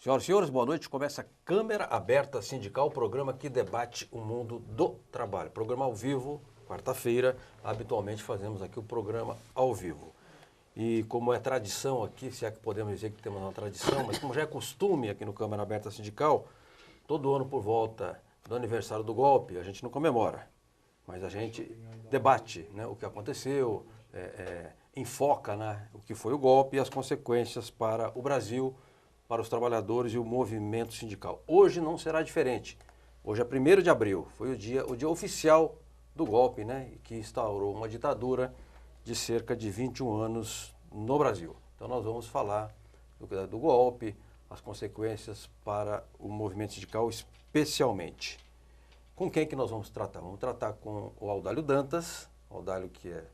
Senhoras e senhores, boa noite. Começa a Câmara Aberta Sindical, o programa que debate o mundo do trabalho. Programa ao vivo, quarta-feira. Habitualmente fazemos aqui o programa ao vivo. E como é tradição aqui, se é que podemos dizer que temos uma tradição, mas como já é costume aqui no Câmara Aberta Sindical, todo ano por volta do aniversário do golpe, a gente não comemora, mas a gente debate, né, o que aconteceu, enfoca, né, o que foi o golpe e as consequências para o Brasil, para os trabalhadores e o movimento sindical. Hoje não será diferente. Hoje é 1º de abril, foi o dia oficial do golpe, né, que instaurou uma ditadura de cerca de 21 anos no Brasil. Então nós vamos falar do golpe, as consequências para o movimento sindical especialmente. Com quem que nós vamos tratar? Vamos tratar com o Audálio Dantas, Audálio que é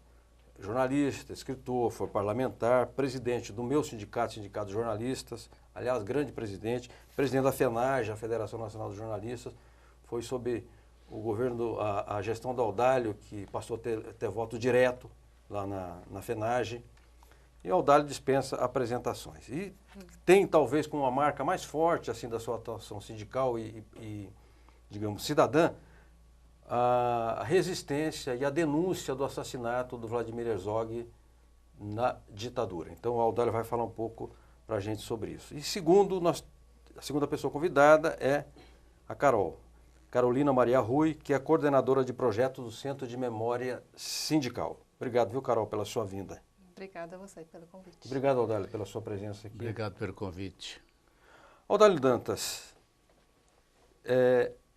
jornalista, escritor, foi parlamentar, presidente do meu sindicato, Sindicato de Jornalistas, aliás, grande presidente, presidente da FENAGE, a Federação Nacional dos Jornalistas, foi sob o governo, a gestão do Audálio, que passou a ter voto direto lá na FENAGE, e o Audálio dispensa apresentações. E tem, talvez, com uma marca mais forte assim da sua atuação sindical e digamos, cidadã, a resistência e a denúncia do assassinato do Vladimir Herzog na ditadura. Então o Audálio vai falar um pouco para a gente sobre isso. E a segunda pessoa convidada é a Carolina Maria Rui, que é coordenadora de projetos do Centro de Memória Sindical. Obrigado, viu, Carol, pela sua vinda. Obrigada a você pelo convite. Obrigado, Audálio, pela sua presença aqui. Obrigado pelo convite. Audálio Dantas,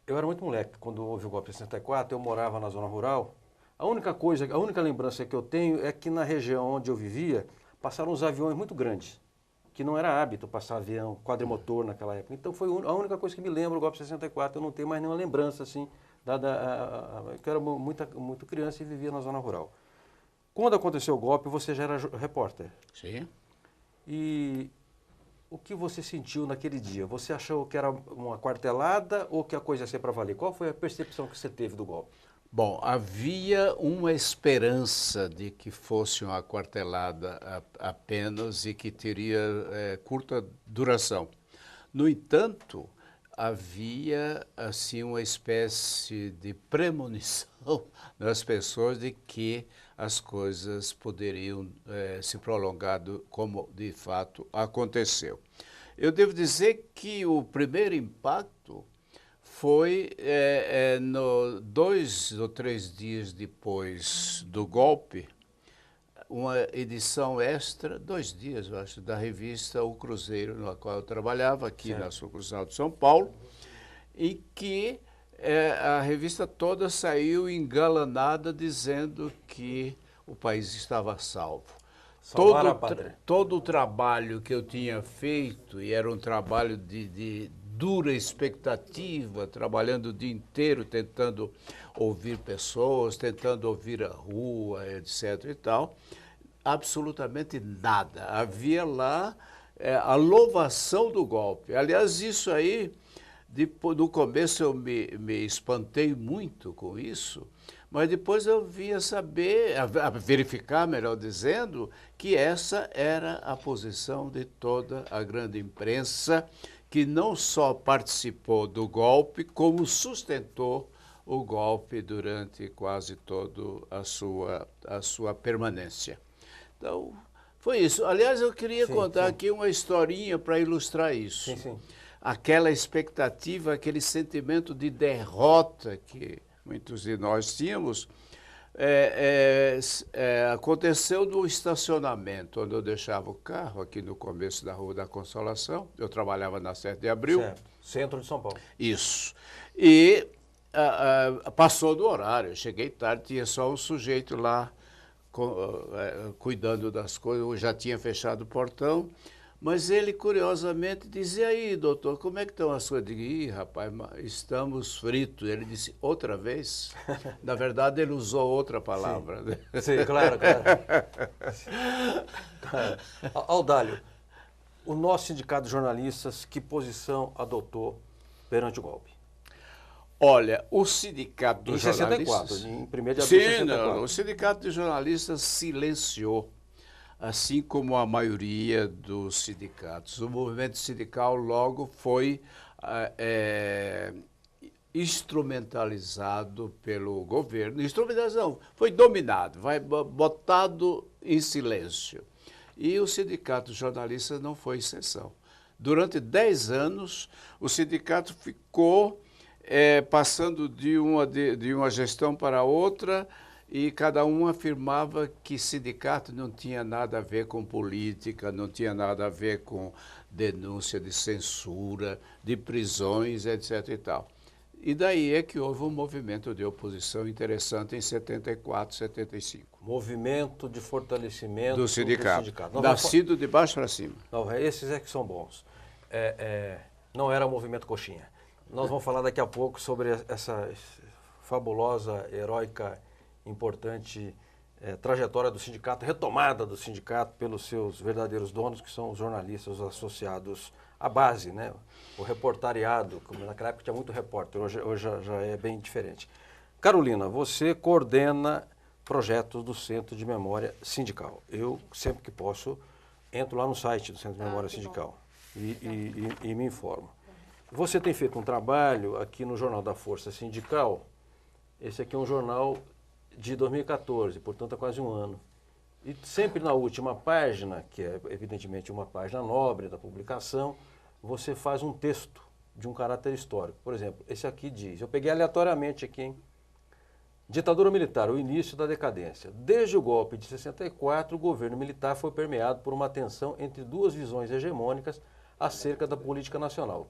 eu era muito moleque quando houve o golpe de 64, eu morava na zona rural. A única lembrança que eu tenho é que na região onde eu vivia, passaram uns aviões muito grandes, que não era hábito passar avião quadrimotor naquela época. Então foi a única coisa que me lembra do golpe de 64, eu não tenho mais nenhuma lembrança assim, que eu era muito criança e vivia na zona rural. Quando aconteceu o golpe, você já era repórter. Sim. E o que você sentiu naquele dia? Você achou que era uma quartelada ou que a coisa ia ser para valer? Qual foi a percepção que você teve do golpe? Bom, havia uma esperança de que fosse uma quartelada apenas e que teria curta duração. No entanto, havia assim uma espécie de premonição nas pessoas de que as coisas poderiam se prolongar como de fato aconteceu. Eu devo dizer que o primeiro impacto foi 2 ou 3 dias depois do golpe, uma edição extra, 2 dias, eu acho, da revista O Cruzeiro, na qual eu trabalhava aqui na sucursal de São Paulo, em que a revista toda saiu engalanada dizendo que o país estava salvo. Todo o trabalho que eu tinha feito, e era um trabalho de dura expectativa, trabalhando o dia inteiro, tentando ouvir pessoas, tentando ouvir a rua, etc. e tal, absolutamente nada. Havia lá a louvação do golpe. Aliás, isso aí, no começo eu me espantei muito com isso, mas depois eu vinha saber, a verificar, melhor dizendo, que essa era a posição de toda a grande imprensa, que não só participou do golpe, como sustentou o golpe durante quase toda a sua permanência. Então, foi isso. Aliás, eu queria contar aqui uma historinha para ilustrar isso. Sim. Aquela expectativa, aquele sentimento de derrota que muitos de nós tínhamos, aconteceu no estacionamento, onde eu deixava o carro, aqui no começo da Rua da Consolação. Eu trabalhava na 7 de abril. Certo. Centro de São Paulo. Isso. E passou do horário, eu cheguei tarde, tinha só um sujeito lá cuidando das coisas, eu já tinha fechado o portão. Mas ele, curiosamente, dizia: aí, doutor, como é que estão as coisas? Eu digo: ih, rapaz, estamos fritos. Ele disse: outra vez? Na verdade, ele usou outra palavra. Sim, né? Sim, claro. Audálio, o nosso sindicato de jornalistas, que posição adotou perante o golpe? Olha, o sindicato de jornalistas... Em 64, em 1º de abril de 64. Não, o sindicato de jornalistas silenciou. assim como a maioria dos sindicatos. O movimento sindical logo foi instrumentalizado pelo governo. Instrumentalização, foi dominado, botado em silêncio. E o sindicato de jornalistas não foi exceção. Durante 10 anos, o sindicato ficou passando de uma gestão para outra, e cada um afirmava que sindicato não tinha nada a ver com política, não tinha nada a ver com denúncia de censura, de prisões, etc. e tal. E daí é que houve um movimento de oposição interessante em 74, 75. Movimento de fortalecimento Do sindicato. Não, Nascido de baixo para cima. não, esses é que são bons. Não era o movimento coxinha. Nós vamos falar daqui a pouco sobre essa fabulosa, heróica, importante trajetória do sindicato, retomada do sindicato pelos seus verdadeiros donos, que são os jornalistas, os associados à base, né? O reportariado, como naquela época tinha muito repórter, hoje já é bem diferente. Carolina, você coordena projetos do Centro de Memória Sindical. Eu, sempre que posso, entro lá no site do Centro de Memória Sindical e me informo. Você tem feito um trabalho aqui no Jornal da Força Sindical. Esse aqui é um jornal de 2014, portanto há quase um ano. E sempre na última página, que é evidentemente uma página nobre da publicação, você faz um texto de um caráter histórico. Por exemplo, esse aqui diz, eu peguei aleatoriamente aqui, hein? Ditadura militar, o início da decadência. Desde o golpe de 64, o governo militar foi permeado por uma tensão entre duas visões hegemônicas acerca da política nacional.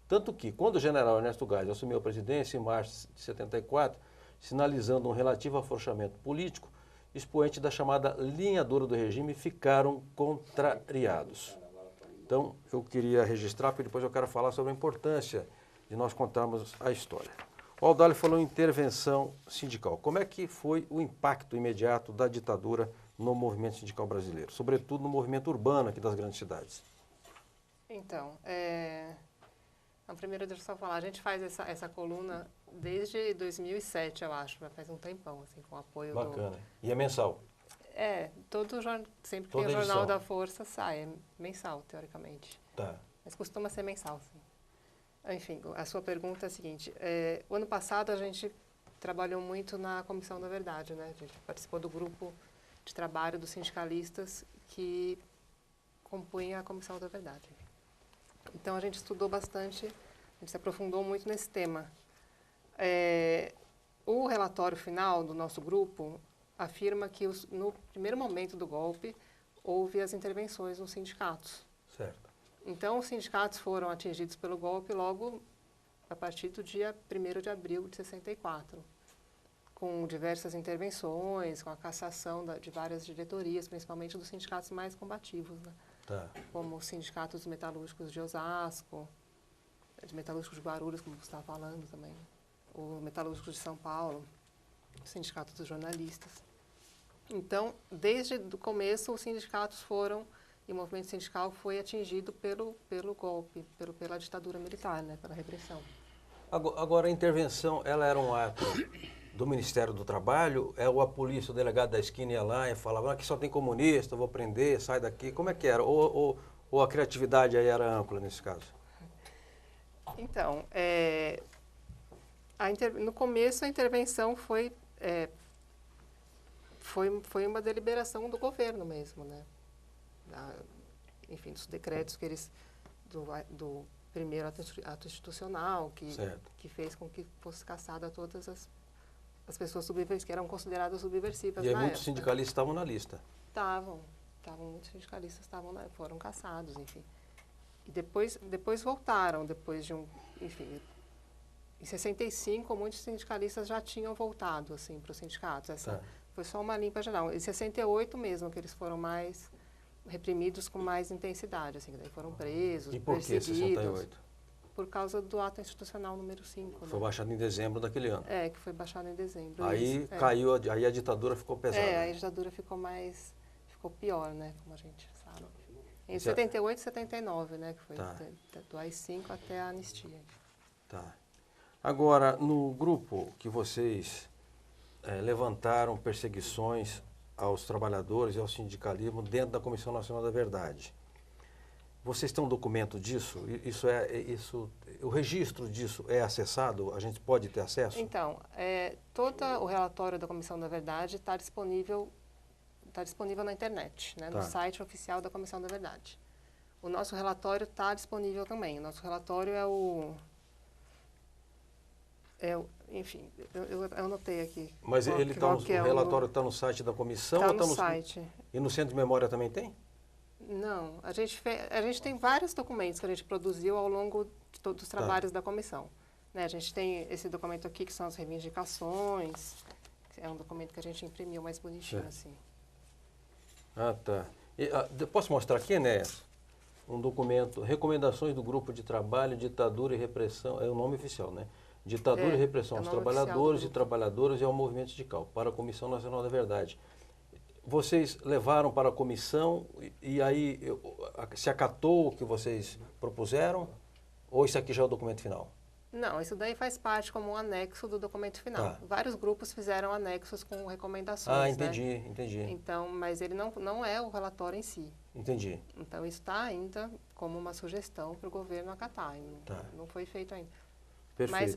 Tanto que, quando o general Ernesto Geisel assumiu a presidência em março de 74, sinalizando um relativo afrouxamento político, expoentes da chamada linha dura do regime ficaram contrariados. Então, eu queria registrar, porque depois eu quero falar sobre a importância de nós contarmos a história. O Audálio falou em intervenção sindical. Como é que foi o impacto imediato da ditadura no movimento sindical brasileiro, sobretudo no movimento urbano aqui das grandes cidades? Então, primeiro deixa eu só falar, a gente faz essa coluna desde 2007, eu acho, já faz um tempão, assim, com o apoio Bacana. E é mensal? Sempre Toda tem o edição. Jornal da Força, sai, é mensal, teoricamente. Tá. Mas costuma ser mensal, sim. Enfim, a sua pergunta é a seguinte, o ano passado a gente trabalhou muito na Comissão da Verdade, né? A gente participou do grupo de trabalho dos sindicalistas que compunha a Comissão da Verdade. Então, a gente estudou bastante, a gente se aprofundou muito nesse tema. O relatório final do nosso grupo afirma que no primeiro momento do golpe houve as intervenções nos sindicatos. Certo. Então, os sindicatos foram atingidos pelo golpe logo a partir do dia 1º de abril de 64, com diversas intervenções, com a cassação de várias diretorias, principalmente dos sindicatos mais combativos, né? Tá. Como os sindicatos metalúrgicos de Osasco, de metalúrgicos de Guarulhos, como você estava falando também, o metalúrgico de São Paulo, o sindicato dos jornalistas. Então, desde o começo, os sindicatos foram, e o movimento sindical foi atingido pelo golpe, pela ditadura militar, né, pela repressão. Agora, a intervenção, ela era um ato do Ministério do Trabalho? Ou a polícia, o delegado da esquina ia lá e falava, aqui só tem comunista, eu vou prender, sai daqui. Como é que era? Ou a criatividade aí era ampla nesse caso? Então, no começo a intervenção foi uma deliberação do governo mesmo, né? Enfim, dos decretos que eles, do primeiro ato institucional, que fez com que fosse caçada todas as pessoas subversivas, que eram consideradas subversivas na época. E aí época. Muitos sindicalistas estavam na lista. Muitos sindicalistas foram caçados, enfim. E depois voltaram, depois de enfim, em 65 muitos sindicalistas já tinham voltado, assim, para os sindicatos. Foi só uma limpa geral. Em 68 mesmo, que eles foram mais reprimidos com mais intensidade, assim, daí foram presos, e por perseguidos. Que 68? Por causa do ato institucional número 5. Foi baixado em dezembro daquele ano. Que foi baixado em dezembro. Aí caiu, aí a ditadura ficou pesada. Aí a ditadura ficou pior, né, como a gente sabe. Em 78 e 79, né, que foi do AI-5 até a anistia. Tá. Agora, no grupo que vocês levantaram perseguições aos trabalhadores e ao sindicalismo dentro da Comissão Nacional da Verdade. Vocês têm um documento disso? O registro disso é acessado? A gente pode ter acesso? Então, todo o relatório da Comissão da Verdade está disponível na internet, né, no site oficial da Comissão da Verdade. O nosso relatório está disponível também. O nosso relatório enfim, eu anotei aqui. Mas o relatório está no site da comissão? Está no site. E no Centro de Memória também tem? Não, a gente tem vários documentos que a gente produziu ao longo de todos os trabalhos da comissão. Né, a gente tem esse documento aqui, que são as reivindicações, que é um documento que a gente imprimiu mais bonitinho, assim. Ah, tá. Posso mostrar aqui, Enéas? Um documento, Recomendações do Grupo de Trabalho, Ditadura e Repressão, é o nome oficial, né? Ditadura e Repressão aos Trabalhadores e Trabalhadoras e ao Movimento Sindical, para a Comissão Nacional da Verdade. Vocês levaram para a comissão e aí se acatou o que vocês propuseram? Ou isso aqui já é o documento final? Não, isso daí faz parte como um anexo do documento final. Tá. Vários grupos fizeram anexos com recomendações. Ah, entendi, né? Entendi. Então, mas ele não é o relatório em si. Entendi. Então, isso está ainda como uma sugestão para o governo acatar. Não foi feito ainda. Perfeito. Mas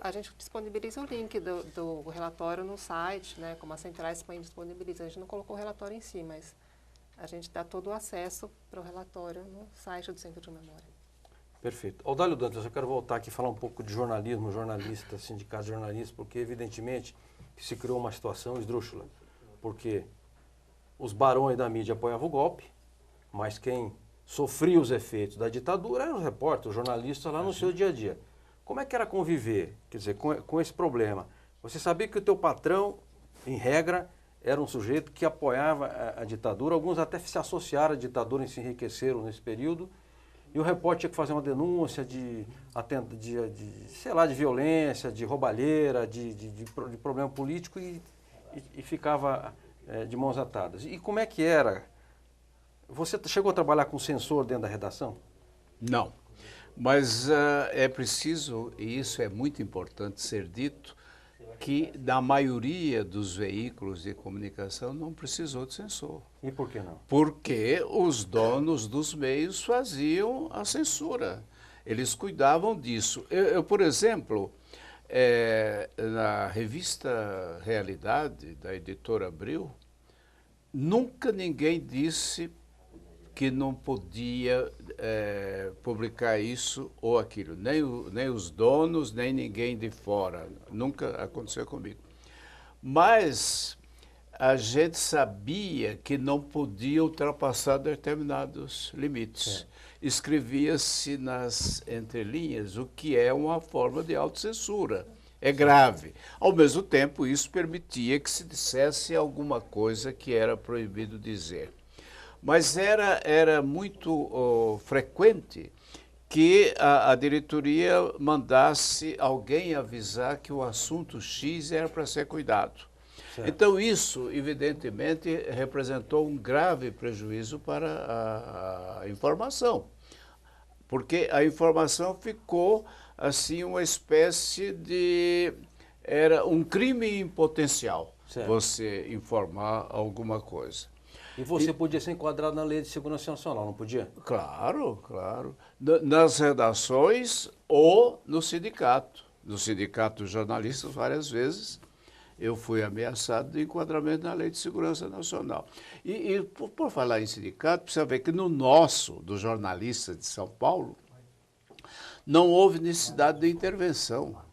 a gente disponibiliza o link do relatório no site, né? Como a Centrais disponibiliza. A gente não colocou o relatório em si, mas a gente dá todo o acesso para o relatório no site do Centro de Memória. Perfeito. Audálio Dantas, eu quero voltar aqui e falar um pouco de jornalismo, jornalistas, sindicato de jornalistas, porque evidentemente que se criou uma situação esdrúxula, porque os barões da mídia apoiavam o golpe, mas quem sofria os efeitos da ditadura eram os repórteres, os jornalistas lá no seu dia a dia. Como é que era conviver, quer dizer, com esse problema? Você sabia que o teu patrão, em regra, era um sujeito que apoiava a ditadura, alguns até se associaram à ditadura e se enriqueceram nesse período, e o repórter tinha que fazer uma denúncia de violência, de roubalheira, de problema político e ficava de mãos atadas. E como é que era? Você chegou a trabalhar com censor dentro da redação? Não, mas é preciso, e isso é muito importante ser dito, que na maioria dos veículos de comunicação não precisou de censor. E por que não? Porque os donos dos meios faziam a censura. Eles cuidavam disso. Eu por exemplo, na revista Realidade, da editora Abril, nunca ninguém disse que não podia publicar isso ou aquilo. Nem os donos, nem ninguém de fora. Nunca aconteceu comigo. Mas a gente sabia que não podia ultrapassar determinados limites. Escrevia-se nas entrelinhas, o que é uma forma de autocensura. É grave. Ao mesmo tempo, isso permitia que se dissesse alguma coisa que era proibido dizer. Mas era muito frequente que a diretoria mandasse alguém avisar que o assunto X era para ser cuidado. Certo. Então, isso, evidentemente, representou um grave prejuízo para a informação, porque a informação ficou, assim, uma espécie de... Era um crime em potencial, certo, você informar alguma coisa. E você podia ser enquadrado na Lei de Segurança Nacional, não podia? Claro, claro. Nas redações ou no sindicato. No sindicato dos jornalistas, várias vezes, eu fui ameaçado de enquadramento na Lei de Segurança Nacional. E por falar em sindicato, precisa ver que no nosso, dos jornalistas de São Paulo, não houve necessidade de intervenção.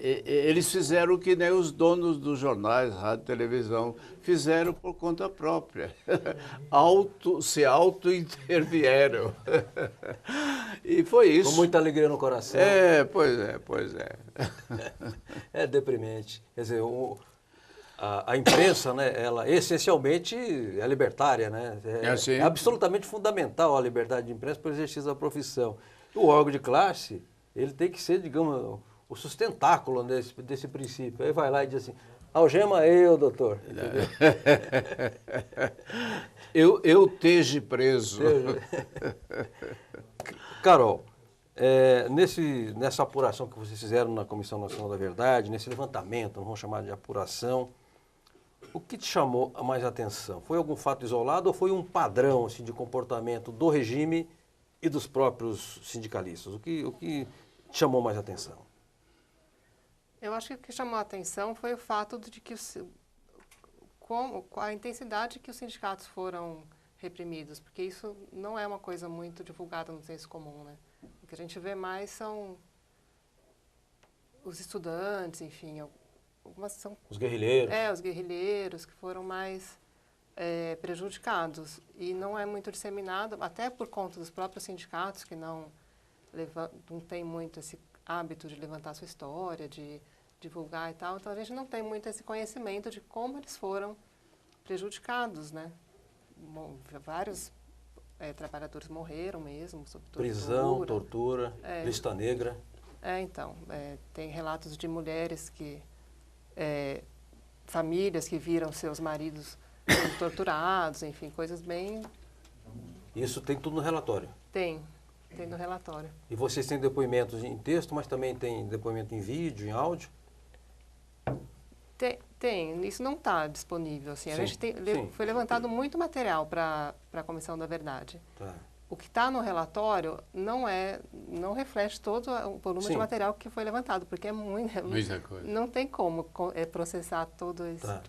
Eles fizeram o que nem os donos dos jornais, rádio e televisão, fizeram por conta própria. Se auto-intervieram. E foi isso. Com muita alegria no coração. Pois é. É deprimente. Quer dizer, a imprensa, né, ela essencialmente é libertária, né? É absolutamente fundamental a liberdade de imprensa para o exercício da profissão. O órgão de classe, ele tem que ser, digamos, o sustentáculo desse princípio. Aí vai lá e diz assim, algema eu, doutor. Eu esteja preso. Carol, nessa apuração que vocês fizeram na Comissão Nacional da Verdade, nesse levantamento, não vamos chamar de apuração, O que te chamou a mais atenção? Foi algum fato isolado ou foi um padrão assim, de comportamento do regime e dos próprios sindicalistas? O que te chamou mais atenção? Eu acho que o que chamou a atenção foi o fato de que com a intensidade que os sindicatos foram reprimidos, porque isso não é uma coisa muito divulgada no senso comum, né? O que a gente vê mais são os estudantes, enfim, algumas são Os guerrilheiros? os guerrilheiros que foram mais prejudicados e não é muito disseminado, até por conta dos próprios sindicatos que não tem muito esse hábito de levantar sua história, de divulgar e tal, então a gente não tem muito esse conhecimento de como eles foram prejudicados, né? Vários trabalhadores morreram mesmo, sob tortura. Prisão, tortura, lista negra. Então, tem relatos de mulheres famílias que viram seus maridos sendo torturados, enfim, coisas bem... Isso tem tudo no relatório? Tem no relatório. E vocês têm depoimentos em texto, mas também tem depoimento em vídeo, em áudio? Tem, isso não está disponível. Assim. A gente foi levantado muito material para a Comissão da Verdade. Tá. O que está no relatório não reflete todo o volume de material que foi levantado, porque é muita coisa. Não tem como processar todo isso. Tá.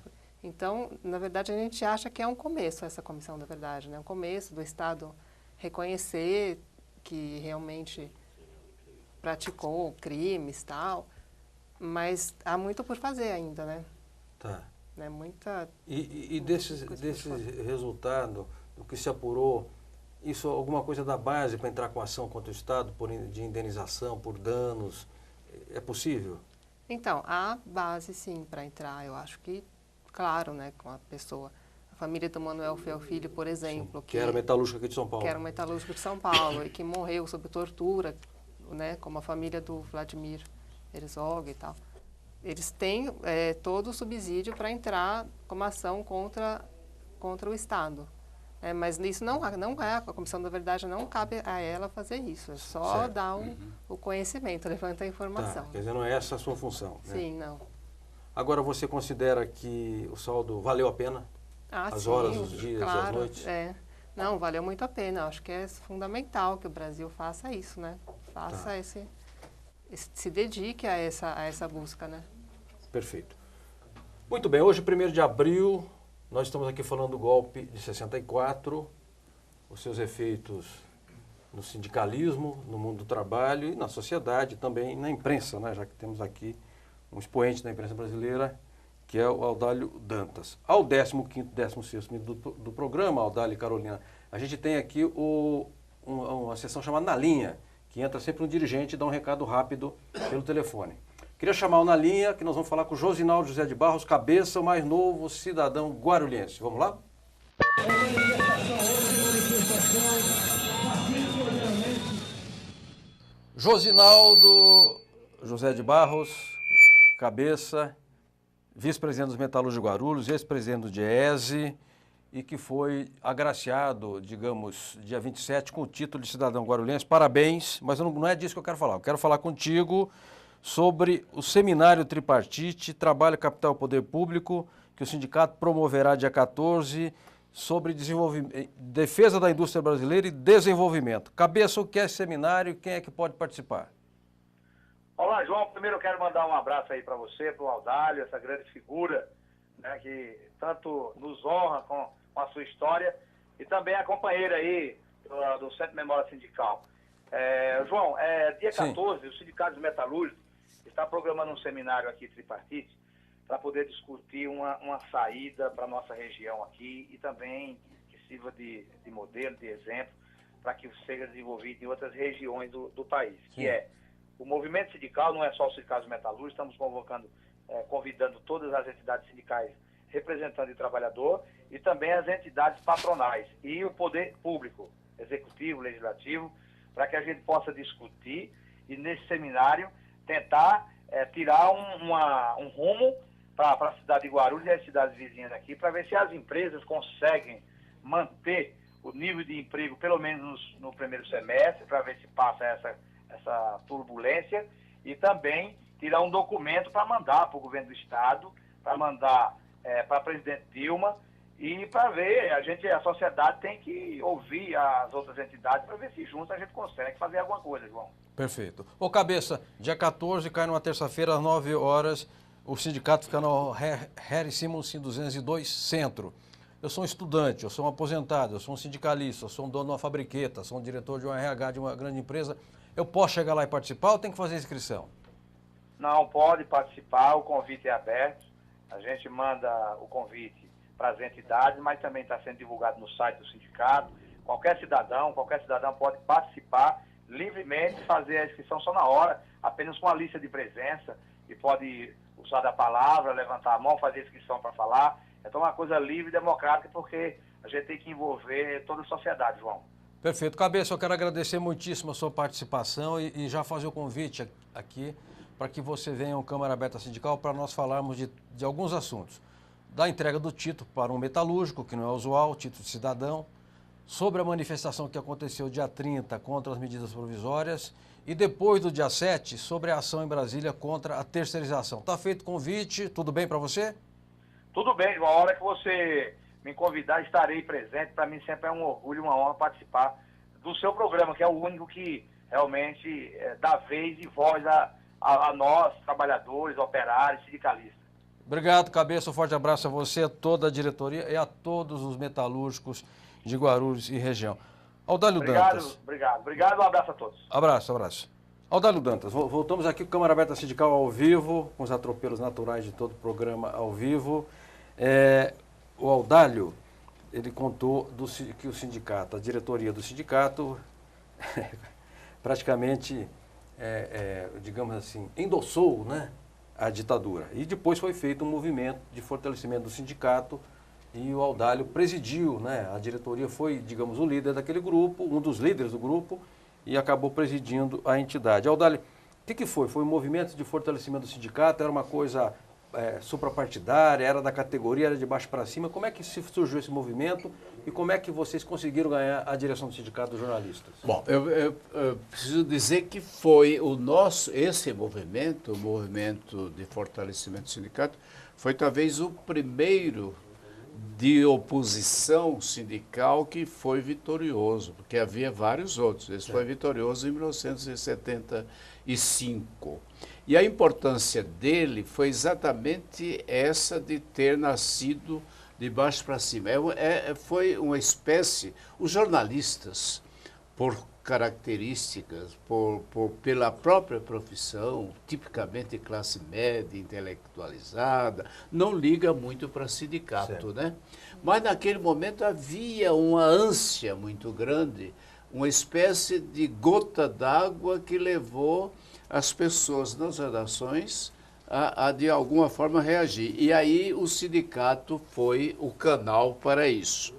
Então, na verdade, a gente acha que é um começo essa Comissão da Verdade, né? Um começo do Estado reconhecer que realmente praticou crimes e tal, mas há muito por fazer ainda, né? Tá. Né? E desses resultados, do que se apurou, isso alguma coisa da base para entrar com ação contra o Estado de indenização por danos, é possível? Então, há base sim para entrar, eu acho que, claro, né, com a pessoa. A família do Manuel Filho, por exemplo. Que era metalúrgico aqui de São Paulo. Que era um metalúrgico de São Paulo e que morreu sob tortura, né, como a família do Vladimir Herzog e tal. Eles têm todo o subsídio para entrar com uma ação contra o Estado. Mas isso não é, a Comissão da Verdade não cabe a ela fazer isso, é só dar o conhecimento, levantar a informação. Tá, quer dizer, não é essa a sua função, né? Sim, não. Agora, você considera que o saldo valeu a pena? As horas, os dias, as noites? Não, valeu muito a pena. Acho que é fundamental que o Brasil faça isso, né? Faça se dedique a essa busca, né? Perfeito. Muito bem, hoje, 1º de abril, nós estamos aqui falando do golpe de 64, os seus efeitos no sindicalismo, no mundo do trabalho e na sociedade, também na imprensa, né? Já que temos aqui um expoente da imprensa brasileira, que é o Audálio Dantas. Ao 15º, 16º minuto do programa, Audálio e Carolina, a gente tem aqui uma sessão chamada Na Linha, que entra sempre um dirigente e dá um recado rápido pelo telefone. Queria chamar o Na Linha, que nós vamos falar com o Josinaldo José de Barros, cabeça, o mais novo cidadão guarulhense. Vamos lá? Josinaldo José de Barros, cabeça, vice-presidente dos Metalúrgicos de Guarulhos, ex-presidente do DIEESE, e que foi agraciado, digamos, dia 27, com o título de cidadão guarulhense. Parabéns, mas não é disso que eu quero falar. Eu quero falar contigo sobre o seminário tripartite, Trabalho, Capital e Poder Público, que o sindicato promoverá dia 14, sobre defesa da indústria brasileira e desenvolvimento. Cabeça, o que é esse seminário e quem é que pode participar? Olá, João. Primeiro eu quero mandar um abraço aí para você, para o Audálio, essa grande figura, né, que tanto nos honra com a sua história e também a companheira aí do Centro de Memória Sindical. João, dia 14, o Sindicato dos Metalúrgicos está programando um seminário aqui tripartite para poder discutir uma saída para a nossa região aqui e também que sirva de modelo, de exemplo, para que seja desenvolvido em outras regiões do país, que o movimento sindical, não é só o Sindicato dos Metalúrgicos, estamos convidando todas as entidades sindicais representando o trabalhador e também as entidades patronais e o poder público, executivo, legislativo, para que a gente possa discutir e nesse seminário tentar tirar um rumo para a cidade de Guarulhos e as cidades vizinhas aqui, para ver se as empresas conseguem manter o nível de emprego, pelo menos no primeiro semestre, para ver se passa essa turbulência, e também tirar um documento para mandar para o governo do Estado, para mandar para a presidente Dilma e para ver, a sociedade tem que ouvir as outras entidades para ver se juntos a gente consegue fazer alguma coisa, João. Perfeito. Ô, Cabeça, dia 14, cai numa terça-feira, às 9 horas, o sindicato fica no Harry Simonsen 202 Centro. Eu sou um estudante, eu sou um aposentado, eu sou um sindicalista, eu sou um dono de uma fabriqueta, sou um diretor de um RH de uma grande empresa. Eu posso chegar lá e participar ou tenho que fazer inscrição? Não, pode participar, o convite é aberto. A gente manda o convite para as entidades, mas também está sendo divulgado no site do sindicato. Qualquer cidadão pode participar livremente, fazer a inscrição só na hora, apenas com a lista de presença, e pode usar da palavra, levantar a mão, fazer a inscrição para falar. Então é uma coisa livre e democrática, porque a gente tem que envolver toda a sociedade, João. Perfeito. Cabeça, eu quero agradecer muitíssimo a sua participação e já fazer o convite aqui para que você venha ao Câmara Aberta Sindical para nós falarmos de alguns assuntos. Da entrega do título para um metalúrgico, que não é usual, título de cidadão, sobre a manifestação que aconteceu dia 30 contra as medidas provisórias e depois do dia 7 sobre a ação em Brasília contra a terceirização. Está feito o convite, tudo bem para você? Tudo bem, João. A hora que você me convidar, estarei presente. Para mim sempre é um orgulho, uma honra participar do seu programa, que é o único que realmente dá vez e voz a nós, trabalhadores, operários, sindicalistas. Obrigado, Cabeça. Um forte abraço a você, a toda a diretoria e a todos os metalúrgicos de Guarulhos e região. Audálio Dantas. Obrigado, um abraço a todos. Abraço. Audálio Dantas, voltamos aqui com o Câmara Aberta Sindical ao vivo, com os atropelos naturais de todo o programa ao vivo. O Audálio, ele contou que o sindicato, a diretoria do sindicato, praticamente, digamos assim, endossou, né, a ditadura. E depois foi feito um movimento de fortalecimento do sindicato e o Audálio presidiu, né, a diretoria foi, digamos, o líder daquele grupo, um dos líderes do grupo, e acabou presidindo a entidade. Audálio, o que foi? Foi um movimento de fortalecimento do sindicato? Era uma coisa suprapartidária? Era da categoria? Era de baixo para cima? Como é que surgiu esse movimento e como é que vocês conseguiram ganhar a direção do Sindicato dos Jornalistas? Bom, eu preciso dizer que foi esse movimento, o movimento de fortalecimento do sindicato, foi talvez o primeiro de oposição sindical que foi vitorioso, porque havia vários outros. Esse foi vitorioso em 1975. E a importância dele foi exatamente essa de ter nascido de baixo para cima. Foi uma espécie, os jornalistas, por características, pela própria profissão, tipicamente classe média, intelectualizada, não liga muito para sindicato, certo, né? Mas naquele momento havia uma ânsia muito grande, uma espécie de gota d'água que levou as pessoas nas redações a de alguma forma reagir. E aí o sindicato foi o canal para isso.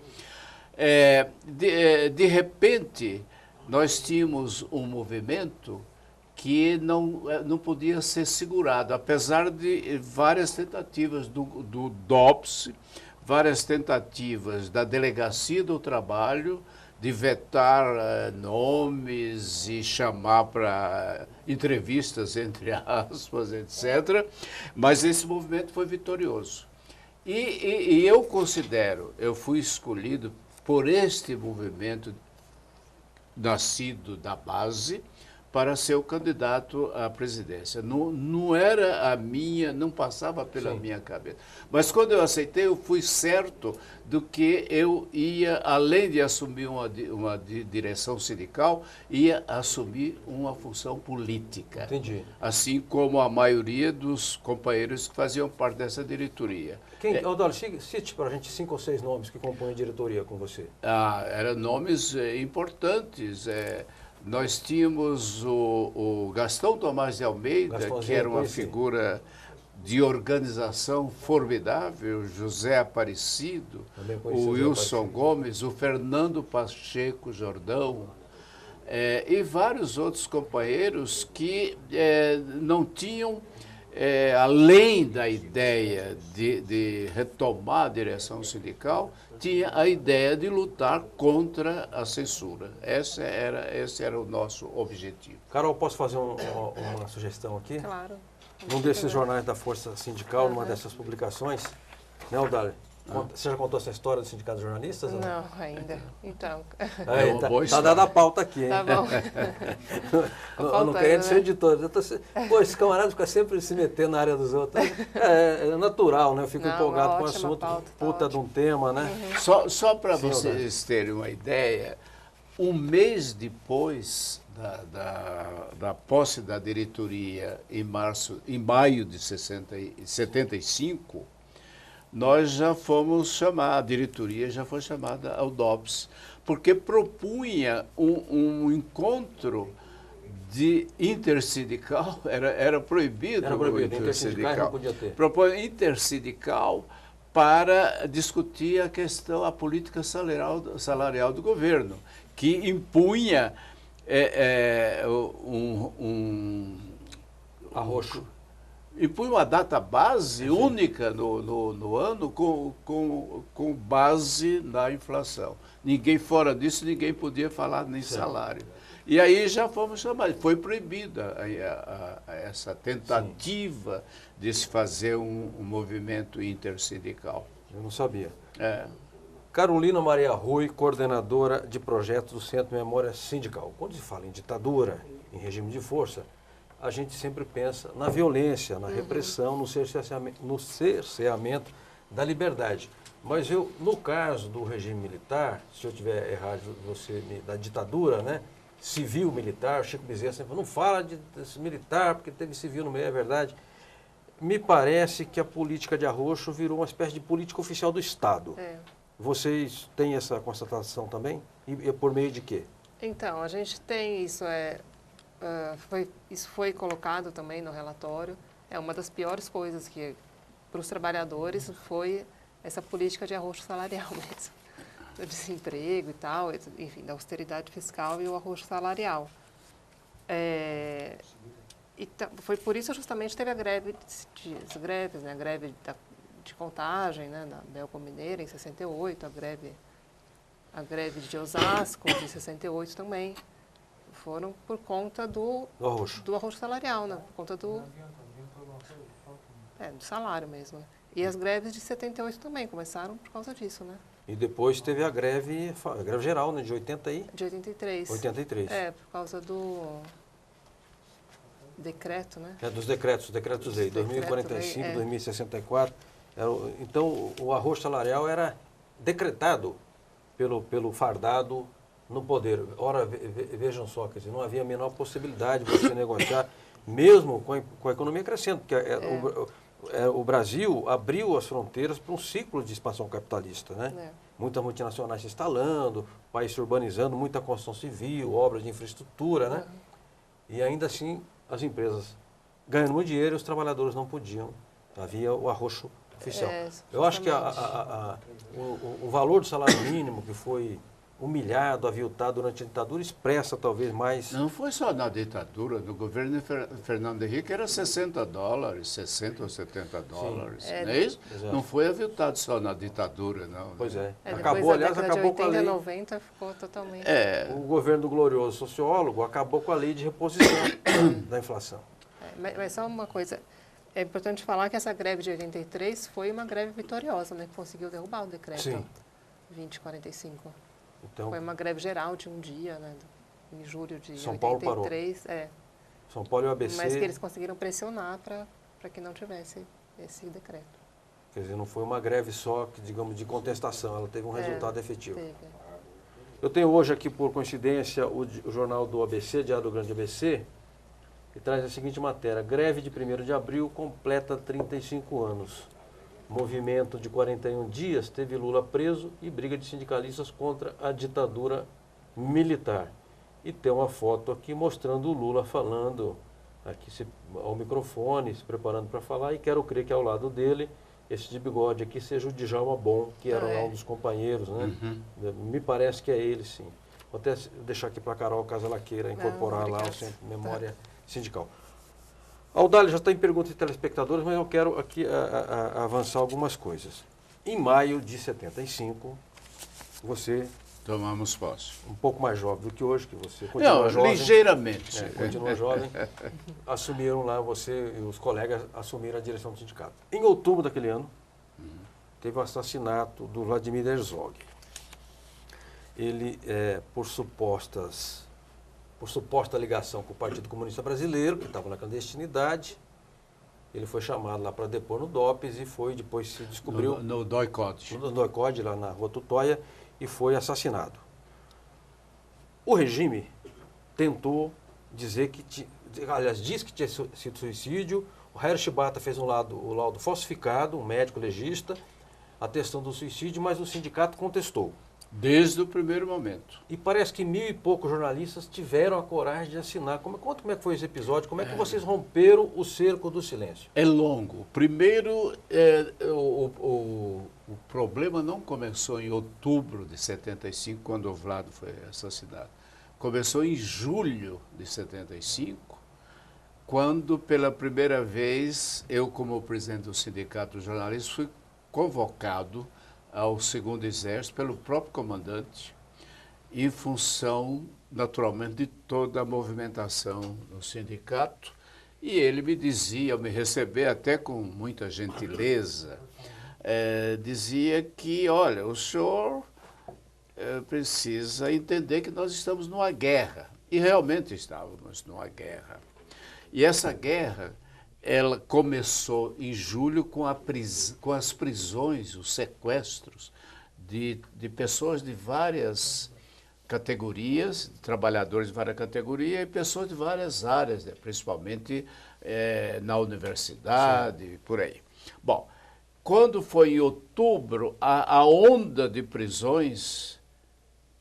De repente, nós tínhamos um movimento que não podia ser segurado, apesar de várias tentativas do DOPS, várias tentativas da Delegacia do Trabalho de vetar nomes e chamar para entrevistas, entre aspas, etc. Mas esse movimento foi vitorioso. E eu fui escolhido por este movimento nascido da base para ser o candidato à presidência. Não era não passava pela minha cabeça. Mas quando eu aceitei, eu fui certo do que eu ia, além de assumir uma direção sindical, ia assumir uma função política. Entendi. Assim como a maioria dos companheiros que faziam parte dessa diretoria. Audálio, cite para a gente 5 ou 6 nomes que compõem a diretoria com você. Eram nomes importantes. Nós tínhamos o Gastão Tomás de Almeida, que era uma figura de organização formidável, José Aparecido, o Wilson Gomes, o Fernando Pacheco Jordão, e vários outros companheiros que não tinham, além da ideia de retomar a direção sindical, tinha a ideia de lutar contra a censura. Esse era o nosso objetivo. Carol, posso fazer uma sugestão aqui? Claro. Num desses jornais da Força Sindical, numa dessas publicações, Né, Audálio? Você já contou essa história do Sindicato de Jornalistas? Não, ainda. Então, É uma boa Tá história. dada a pauta aqui, hein? tá bom. Eu não querendo ser editor. Pô, esse camarada fica sempre se metendo na área dos outros. É natural, né? Eu fico Não, empolgado uma com o ótima assunto. pauta, tá Puta de um tema, né? Só para Sim, vocês terem uma ideia, um mês depois da posse da diretoria em maio de 75, nós já fomos chamar, a diretoria já foi chamada ao DOPS, porque propunha um encontro de intersindical, era proibido, Era proibido, o intersindical não podia ter. Propõe intersindical para discutir a política salarial do governo, que impunha Arroxo. impunha uma data base única no ano com base na inflação. Ninguém fora disso, ninguém podia falar nem salário. E aí já fomos chamados, foi proibida essa tentativa de se fazer um movimento intersindical. Eu não sabia. É. Carolina Maria Rui, coordenadora de projetos do Centro de Memória Sindical. Quando se fala em ditadura, em regime de força, a gente sempre pensa na violência, na repressão, no cerceamento da liberdade. Mas no caso do regime militar, se eu tiver errado, da ditadura, né, civil-militar, Chico Bezerra sempre falou, não fala desse militar, porque teve civil no meio, é verdade. Me parece que a política de arroxo virou uma espécie de política oficial do Estado. É. Vocês têm essa constatação também? E por meio de quê? Então, a gente tem isso, isso foi colocado também no relatório. É uma das piores coisas que para os trabalhadores foi essa política de arroxo salarial mesmo. Do desemprego e tal, enfim, da austeridade fiscal e o arroxo salarial. Foi por isso justamente teve a greve as greves, né? A greve de Contagem, né? Na Belco Mineira em 68, a greve de Osasco de 68 também. Foram por conta do arroxo salarial, né? Por conta do salário mesmo. Né? E as greves de 78 também começaram por causa disso, né? E depois teve a greve geral, né, de 80 e... De 83. 83. Por causa do decreto, né? Dos decretos-lei, 2045, 2064. Então, o arroxo salarial era decretado pelo fardado no poder. Ora, vejam só, quer dizer, não havia a menor possibilidade de você negociar, mesmo com a economia crescendo, porque o Brasil abriu as fronteiras para um ciclo de expansão capitalista, né? Muitas multinacionais se instalando, o país se urbanizando, muita construção civil, obras de infraestrutura, né? E ainda assim, as empresas ganhando muito dinheiro e os trabalhadores não podiam. Havia o arroxo oficial. Eu acho que o valor do salário mínimo que foi humilhado, aviltado durante a ditadura, expressa talvez mais... Não foi só na ditadura, no governo de Fernando Henrique era $60, 60 ou $70, não é isso? Exato. Não foi aviltado só na ditadura, não. Pois é. Acabou, aliás, acabou com a lei. 90 ficou totalmente... O governo do glorioso sociólogo acabou com a lei de reposição da inflação. Mas só uma coisa, é importante falar que essa greve de 83 foi uma greve vitoriosa, né? Que conseguiu derrubar o decreto 2045. Então, foi uma greve geral de um dia, né? Em julho de São 83. Paulo parou. São Paulo e o ABC... Mas que eles conseguiram pressionar para que não tivesse esse decreto. Quer dizer, não foi uma greve só, digamos, de contestação, ela teve um resultado efetivo. Teve. Eu tenho hoje aqui, por coincidência, o jornal do ABC, Diário do Grande ABC, que traz a seguinte matéria: greve de 1º de abril completa 35 anos. Movimento de 41 dias teve Lula preso e briga de sindicalistas contra a ditadura militar. E tem uma foto aqui mostrando o Lula falando aqui ao microfone, se preparando para falar, e quero crer que ao lado dele, esse de bigode aqui, seja o Djalma Bom, que era lá um dos companheiros, né? Me parece que é ele, sim. Vou até deixar aqui para a Carol, caso ela queira incorporar lá o Centro de Memória Sindical. Audálio, já está em pergunta de telespectadores, mas eu quero aqui avançar algumas coisas. Em maio de 75, você... Tomamos posse. Um pouco mais jovem do que hoje, que você continua jovem. Ligeiramente. Continua jovem. Assumiram lá, você e os colegas assumiram a direção do sindicato. Em outubro daquele ano, teve o assassinato do Vladimir Herzog. Ele, por suposta ligação com o Partido Comunista Brasileiro, que estava na clandestinidade, ele foi chamado lá para depor no DOPS e depois se descobriu... No DOI-CODE. No DOI-CODE, lá na Rua Tutóia, e foi assassinado. O regime tentou dizer que... Aliás, disse que tinha sido suicídio. O Herr Shibata fez o laudo falsificado, um médico legista, atestando o suicídio, mas o sindicato contestou. Desde o primeiro momento. E parece que 1.000 e poucos jornalistas tiveram a coragem de assinar. Conta como é que foi esse episódio, como é que vocês romperam o cerco do silêncio? É longo. Primeiro, o problema não começou em outubro de 75, quando o Vlado foi assassinado. Começou em julho de 75, quando pela primeira vez eu, como presidente do Sindicato dos Jornalistas, fui convocado ao 2º Exército pelo próprio comandante, em função, naturalmente, de toda a movimentação no sindicato. E ele me dizia, ao me receber até com muita gentileza, dizia que, olha, o senhor precisa entender que nós estamos numa guerra. E realmente estávamos numa guerra. E essa guerra, ela começou em julho com as prisões, os sequestros de pessoas de várias categorias, trabalhadores de várias categorias e pessoas de várias áreas, né, principalmente na universidade, por aí. Bom, quando foi em outubro, a onda de prisões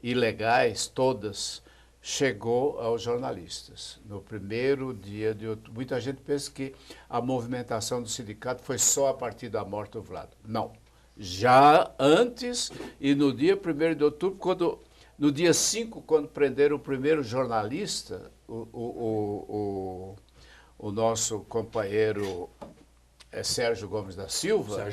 ilegais, todas, chegou aos jornalistas. No primeiro dia de outubro. Muita gente pensa que a movimentação do sindicato foi só a partir da morte do Vlado. Não. Já antes e no dia 1º de outubro, no dia 5, quando prenderam o primeiro jornalista, o nosso companheiro Sérgio Gomes da Silva,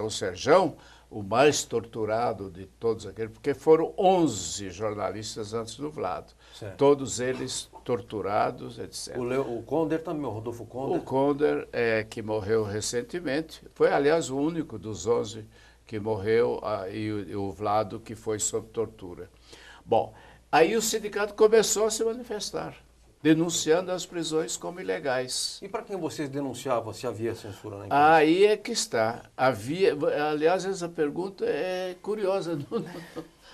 o Serjão, o mais torturado de todos aqueles, porque foram 11 jornalistas antes do Vlado. Certo. Todos eles torturados, etc. O Conder também, o Rodolfo Conder. O Conder, que morreu recentemente, foi, aliás, o único dos 11 que morreu, e o Vlado que foi sob tortura. Bom, aí o sindicato começou a se manifestar, denunciando as prisões como ilegais. E para quem vocês denunciavam se havia censura na imprensa? Aí é que está. Aliás, essa pergunta é curiosa,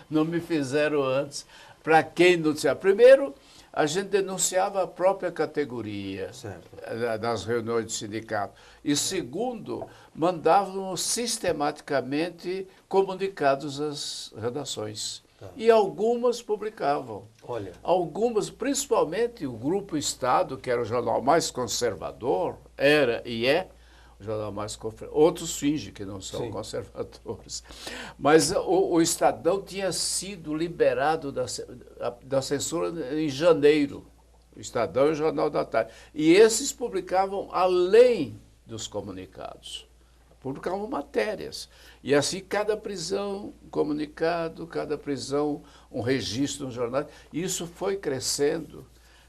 não me fizeram antes. Para quem denunciar? Primeiro, a gente denunciava a própria categoria nas reuniões do sindicato. E segundo, mandávamos sistematicamente comunicados às redações. E algumas publicavam. Olha. Algumas, principalmente o Grupo Estado, que era o jornal mais conservador, era e é o jornal mais conservador. Outros fingem que não são conservadores. Mas o Estadão tinha sido liberado da censura em janeiro. O Estadão e o Jornal da Tarde. E esses publicavam além dos comunicados. Publicavam matérias. E assim, cada prisão, um comunicado, cada prisão, um registro no jornal. E isso foi crescendo,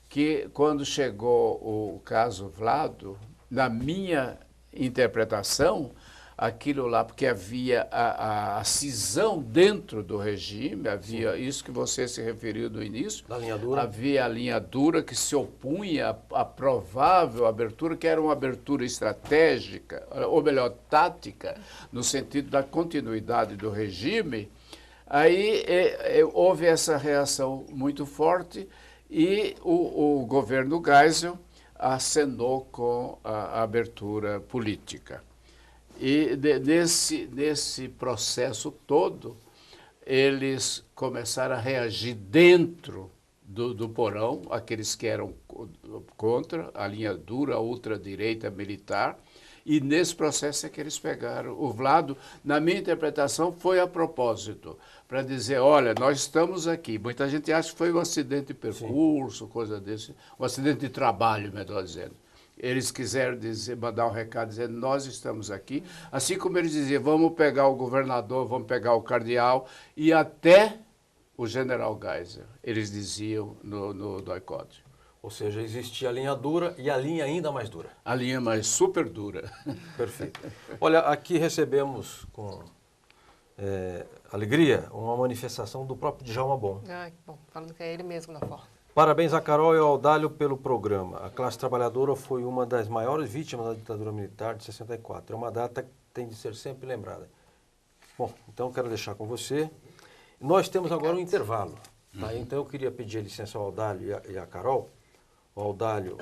que quando chegou o caso Vlado, na minha interpretação, aquilo lá, porque havia a cisão dentro do regime, havia isso que você se referiu no início, da linha dura. Havia a linha dura que se opunha à provável abertura, que era uma abertura estratégica, ou melhor, tática, no sentido da continuidade do regime. Aí houve essa reação muito forte e o governo Geisel acenou com a abertura política. E nesse processo todo, eles começaram a reagir dentro do porão, aqueles que eram contra a linha dura, a ultradireita militar, e nesse processo é que eles pegaram. O Vlado, na minha interpretação, foi a propósito, para dizer, olha, nós estamos aqui. Muita gente acha que foi um acidente de percurso, coisa desse, um acidente de trabalho, melhor dizendo. Eles quiseram mandar um recado dizendo, nós estamos aqui. Assim como eles diziam, vamos pegar o governador, vamos pegar o cardeal e até o general Geisel. Eles diziam no DOI-CODE. Ou seja, existia a linha dura e a linha ainda mais dura. A linha mais super dura. Perfeito. Olha, aqui recebemos com Alegria, uma manifestação do próprio Djalma Bom. Ai, que bom, falando que é ele mesmo na foto. Parabéns a Carol e ao Audálio pelo programa. A classe trabalhadora foi uma das maiores vítimas da ditadura militar de 64. É uma data que tem de ser sempre lembrada. Bom, então eu quero deixar com você. Nós temos agora um intervalo. Tá? Então eu queria pedir licença ao Audálio e a Carol. O Audálio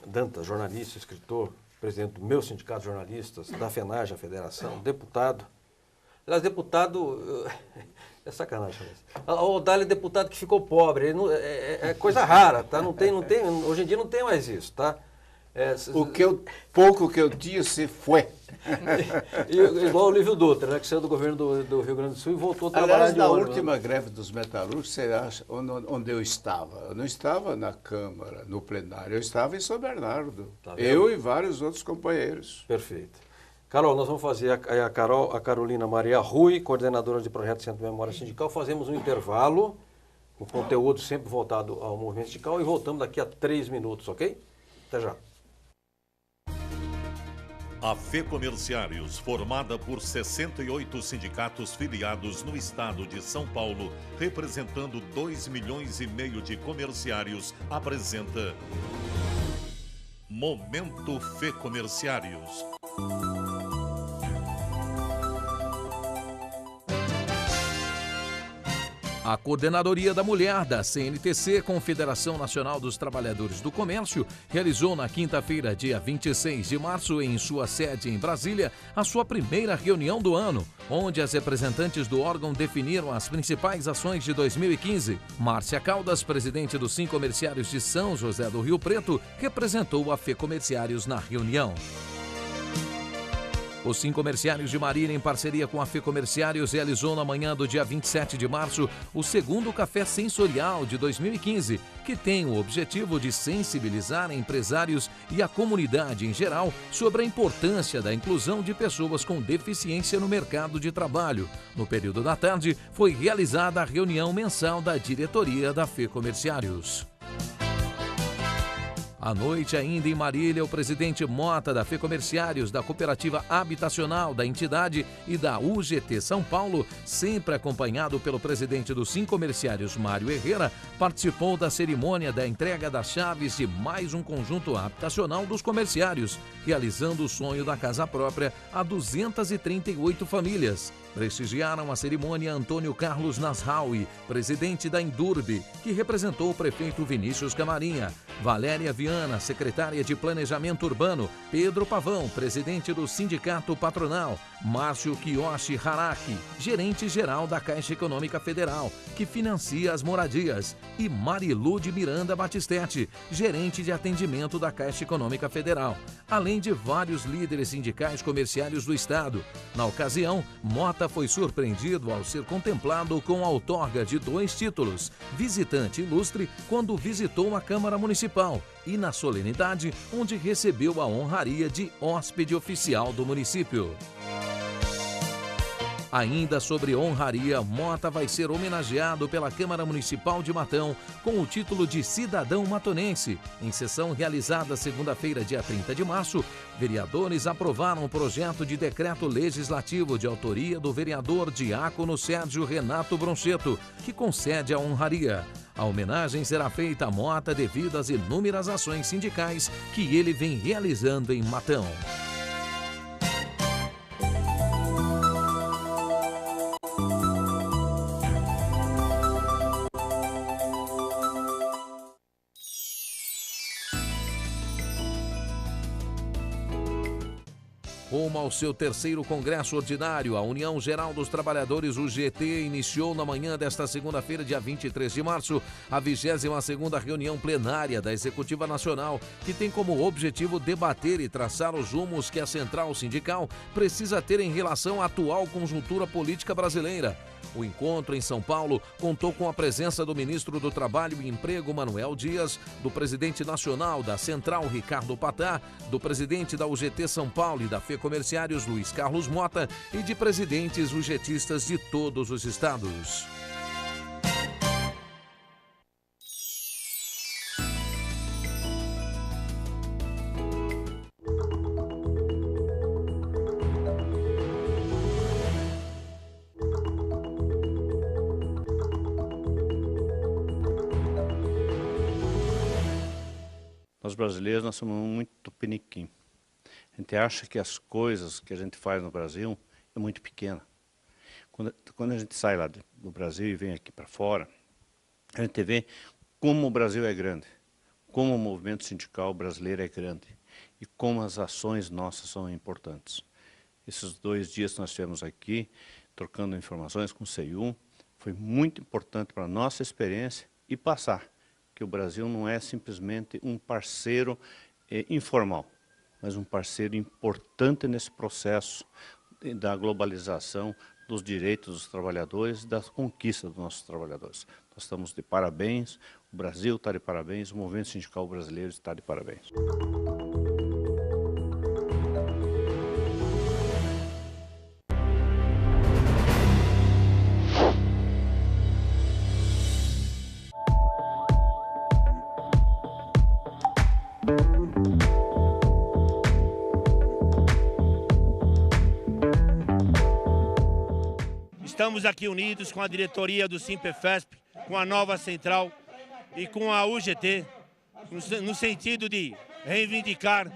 Dantas, jornalista, escritor, presidente do meu sindicato de jornalistas, da FENAGE, a federação, deputado. Aliás, deputado... É sacanagem. O Audálio é deputado que ficou pobre. Ele não, é coisa rara, tá? Não tem, hoje em dia não tem mais isso, tá? Pouco que eu tinha se foi. Igual o Lívio Dutra, né, que saiu do governo do Rio Grande do Sul e voltou a trabalhar Aliás, de na ônibus, última né? greve dos metalúrgicos, você acha onde eu estava? Eu não estava na Câmara, no plenário, eu estava em São Bernardo. Tá vendo? Eu e vários outros companheiros. Perfeito. Carol, nós vamos fazer a Carolina Maria Rui, coordenadora de projeto Centro de Memória Sindical. Fazemos um intervalo, com conteúdo sempre voltado ao movimento sindical e voltamos daqui a 3 minutos, ok? Até já. A FEComerciários, formada por 68 sindicatos filiados no estado de São Paulo, representando 2,5 milhões de comerciários, apresenta Momento FEComerciários. A Coordenadoria da Mulher da CNTC, Confederação Nacional dos Trabalhadores do Comércio, realizou na quinta-feira, dia 26 de março, em sua sede em Brasília, a sua primeira reunião do ano, onde as representantes do órgão definiram as principais ações de 2015. Márcia Caldas, presidente dos Sincomerciários de São José do Rio Preto, representou a FEComerciários na reunião. Os Sincomerciários de Marília, em parceria com a FEComerciários, realizou na manhã do dia 27 de março o segundo Café Sensorial de 2015, que tem o objetivo de sensibilizar empresários e a comunidade em geral sobre a importância da inclusão de pessoas com deficiência no mercado de trabalho. No período da tarde, foi realizada a reunião mensal da diretoria da FEComerciários. À noite, ainda em Marília, o presidente Mota da FEComerciários, da Cooperativa Habitacional da entidade e da UGT São Paulo, sempre acompanhado pelo presidente dos Sincomerciários, Mário Herrera, participou da cerimônia da entrega das chaves de mais um conjunto habitacional dos comerciários, realizando o sonho da casa própria a 238 famílias. Prestigiaram a cerimônia Antônio Carlos Nasraui, presidente da Indurbe, que representou o prefeito Vinícius Camarinha, Valéria Viana, secretária de Planejamento Urbano, Pedro Pavão, presidente do Sindicato Patronal, Márcio Kiyoshi Haraki, gerente-geral da Caixa Econômica Federal, que financia as moradias, e Marilu de Miranda Batistetti, gerente de atendimento da Caixa Econômica Federal, além de vários líderes sindicais comerciários do Estado. Na ocasião, Mota foi surpreendido ao ser contemplado com a outorga de 2 títulos, visitante ilustre, quando visitou a Câmara Municipal, e na solenidade, onde recebeu a honraria de hóspede oficial do município. Ainda sobre honraria, Mota vai ser homenageado pela Câmara Municipal de Matão com o título de cidadão matonense. Em sessão realizada segunda-feira, dia 30 de março, vereadores aprovaram o projeto de decreto legislativo de autoria do vereador diácono Sérgio Renato Broncheto, que concede a honraria. A homenagem será feita a Mota devido às inúmeras ações sindicais que ele vem realizando em Matão. Rumo ao seu 3º Congresso Ordinário, a União Geral dos Trabalhadores, UGT, iniciou na manhã desta segunda-feira, dia 23 de março, a 22ª reunião plenária da Executiva Nacional, que tem como objetivo debater e traçar os rumos que a central sindical precisa ter em relação à atual conjuntura política brasileira. O encontro em São Paulo contou com a presença do ministro do Trabalho e Emprego, Manuel Dias, do presidente nacional da Central, Ricardo Patá, do presidente da UGT São Paulo e da FEComerciários, Luiz Carlos Mota, e de presidentes UGTistas de todos os estados. Nós brasileiros, nós somos muito piniquim. A gente acha que as coisas que a gente faz no Brasil é muito pequena. Quando a gente sai lá do Brasil e vem aqui para fora, a gente vê como o Brasil é grande, como o movimento sindical brasileiro é grande e como as ações nossas são importantes. Esses 2 dias que nós tivemos aqui, trocando informações com o CEIU, foi muito importante para a nossa experiência e passar que o Brasil não é simplesmente um parceiro informal, mas um parceiro importante nesse processo da globalização, dos direitos dos trabalhadores e das conquistas dos nossos trabalhadores. Nós estamos de parabéns, o Brasil está de parabéns, o movimento sindical brasileiro está de parabéns. Estamos aqui unidos com a diretoria do Simpefesp, com a nova central e com a UGT, no sentido de reivindicar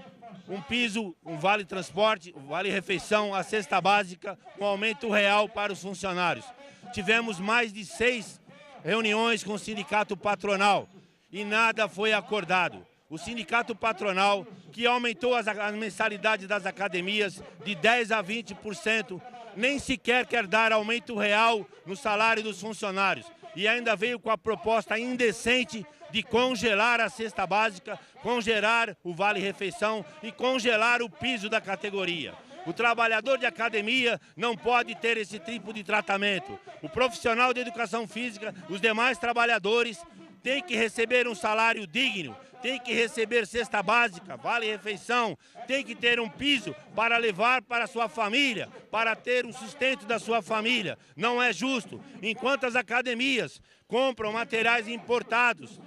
um piso, um vale transporte, um vale refeição, a cesta básica, um aumento real para os funcionários. Tivemos mais de 6 reuniões com o sindicato patronal e nada foi acordado. O sindicato patronal, que aumentou as mensalidades das academias de 10% a 20%, nem sequer quer dar aumento real no salário dos funcionários. E ainda veio com a proposta indecente de congelar a cesta básica, congelar o vale-refeição e congelar o piso da categoria. O trabalhador de academia não pode ter esse tipo de tratamento. O profissional de educação física, os demais trabalhadores, têm que receber um salário digno, tem que receber cesta básica, vale-refeição, tem que ter um piso para levar para a sua família, para ter o sustento da sua família. Não é justo. Enquanto as academias compram materiais importados,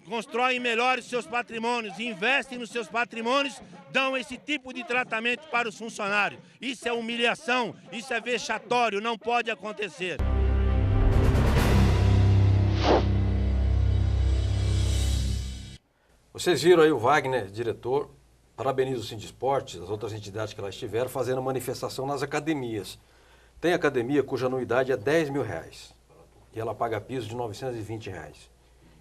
constroem melhores seus patrimônios, investem nos seus patrimônios, dão esse tipo de tratamento para os funcionários. Isso é humilhação, isso é vexatório, não pode acontecer. Vocês viram aí o Wagner, diretor, parabeniza o Sindisporte, as outras entidades que lá estiveram, fazendo manifestação nas academias. Tem academia cuja anuidade é R$10 mil e ela paga piso de R$920.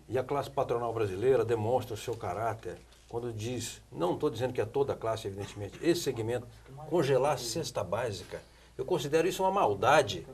E a classe patronal brasileira demonstra o seu caráter quando diz, não estou dizendo que é toda a classe, evidentemente, esse segmento, congelar a cesta básica. Eu considero isso uma maldade.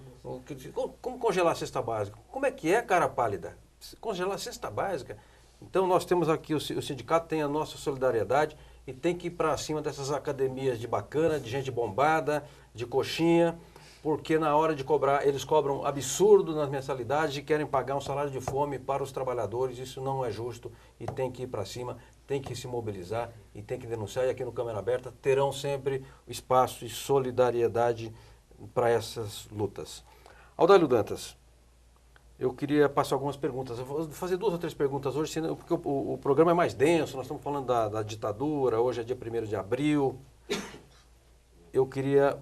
Como congelar a cesta básica? Como é que é, cara pálida? Congelar a cesta básica? Então nós temos aqui, o sindicato tem a nossa solidariedade e tem que ir para cima dessas academias de bacana, de gente bombada, de coxinha, porque na hora de cobrar, eles cobram absurdo nas mensalidades e querem pagar um salário de fome para os trabalhadores. Isso não é justo e tem que ir para cima, tem que se mobilizar e tem que denunciar. E aqui no Câmara Aberta terão sempre espaço e solidariedade para essas lutas. Audálio Dantas, eu queria passar algumas perguntas. Eu vou fazer 2 ou 3 perguntas hoje, porque o programa é mais denso, nós estamos falando da ditadura, hoje é dia 1º de abril. Eu queria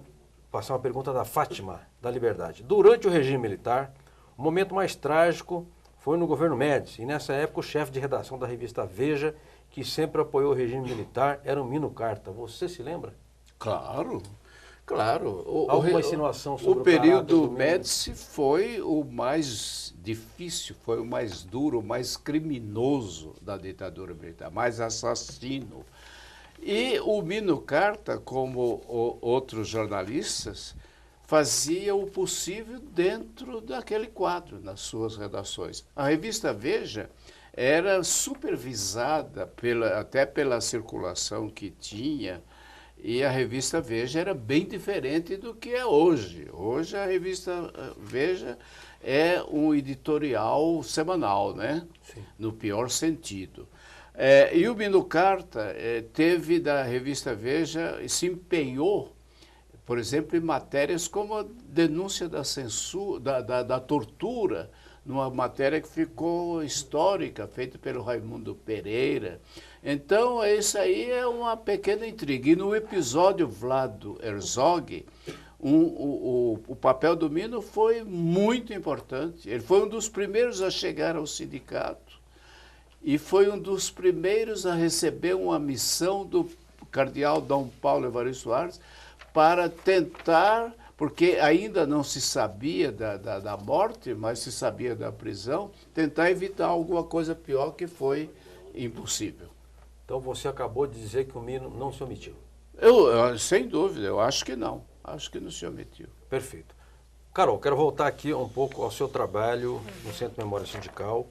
passar uma pergunta da Fátima, da Liberdade. Durante o regime militar, o momento mais trágico foi no governo Médici, e nessa época o chefe de redação da revista Veja, que sempre apoiou o regime militar, era o Mino Carta. Você se lembra? Claro. Claro. Alguma insinuação sobre o período Médici foi o mais difícil, foi o mais duro, o mais criminoso da ditadura militar, mais assassino. E o Mino Carta, como outros jornalistas, fazia o possível dentro daquele quadro, nas suas redações. A revista Veja era supervisada até pela circulação que tinha, e a revista Veja era bem diferente do que é hoje. Hoje a revista Veja é um editorial semanal, né? Sim. No pior sentido. E o Mino Carta teve da revista Veja, se empenhou, por exemplo, em matérias como a denúncia da censura, da tortura, numa matéria que ficou histórica, feita pelo Raimundo Pereira. Então, isso aí é uma pequena intriga. E no episódio Vlado Herzog, o papel do Mino foi muito importante. Ele foi um dos primeiros a chegar ao sindicato e foi um dos primeiros a receber uma missão do cardeal Dom Paulo Evaristo Soares para tentar, porque ainda não se sabia da morte, mas se sabia da prisão, tentar evitar alguma coisa pior, que foi impossível. Então você acabou de dizer que o Mino não se omitiu. Sem dúvida, eu acho que não. Acho que não se omitiu. Perfeito. Carol, quero voltar aqui um pouco ao seu trabalho no Centro de Memória Sindical,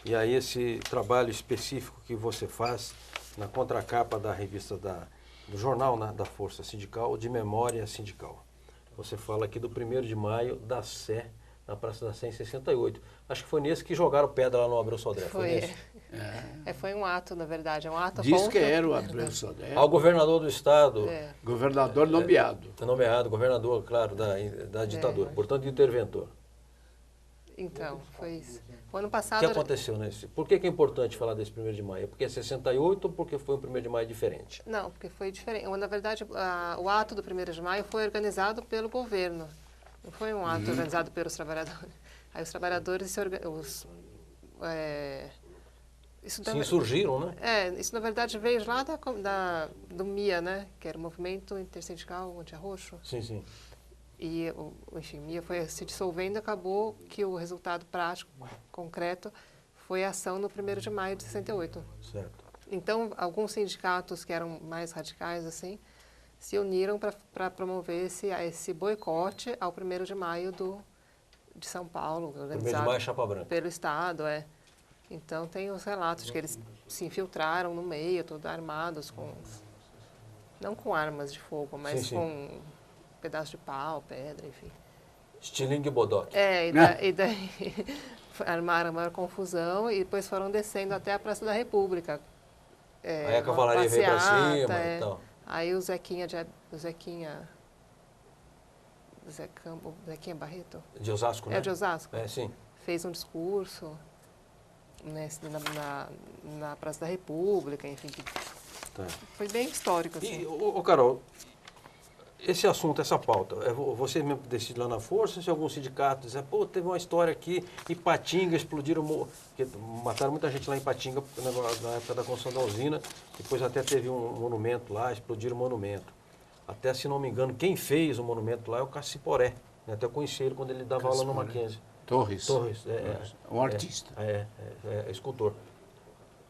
e aí esse trabalho específico que você faz na contracapa da revista do jornal, né, da Força Sindical, de Memória Sindical. Você fala aqui do 1º de maio da Sé, na Praça da Sé, em 68. Acho que foi nesse que jogaram pedra lá no Abreu Sodré. Foi foi um ato, na verdade, é um ato Diz contra... que era o Abreu Sodré. Ao governador do estado, Governador nomeado. nomeado, governador, claro, da ditadura, portanto, interventor. Então, foi isso. O ano passado... O que aconteceu nesse? Por que é importante falar desse 1º de maio? É porque é 68 ou porque foi um 1º de maio diferente? Não, porque foi diferente. Na verdade, o ato do 1º de maio foi organizado pelo governo. Não foi um ato organizado pelos trabalhadores. Aí os trabalhadores Se insurgiram, né? Isso na verdade veio lá do MIA, né? Que era o Movimento Intersindical Anti-Arroxo. Sim, sim. E, enfim, MIA foi se dissolvendo e acabou que o resultado prático, concreto, foi a ação no 1º de maio de 68. Certo. Então, alguns sindicatos que eram mais radicais, assim, se uniram para promover esse boicote ao 1º de maio de São Paulo, organizado 1º de maio, Chapa Branca. pelo Estado, Então, tem os relatos de que eles se infiltraram no meio, todos armados, não com armas de fogo, mas sim. com pedaço de pau, pedra, enfim. Estilingue Bodoc. E daí armaram uma confusão e depois foram descendo até a Praça da República. Aí a cavalaria veio para cima e tal. Aí o Zequinha Barreto? De Osasco, né? De Osasco. Sim. Fez um discurso na Praça da República, enfim. Foi bem histórico. Assim. E, Carol, esse assunto, essa pauta, você mesmo decide lá na Força, se algum sindicato diz, teve uma história aqui, Ipatinga, explodiram, mataram muita gente lá em Ipatinga na época da construção da usina, depois até teve um monumento lá, explodiram o monumento. Até, se não me engano, quem fez o monumento lá é o Cassiporé, né? Até eu conheci ele quando ele dava aula no Mackenzie. Torres, um artista. Escultor.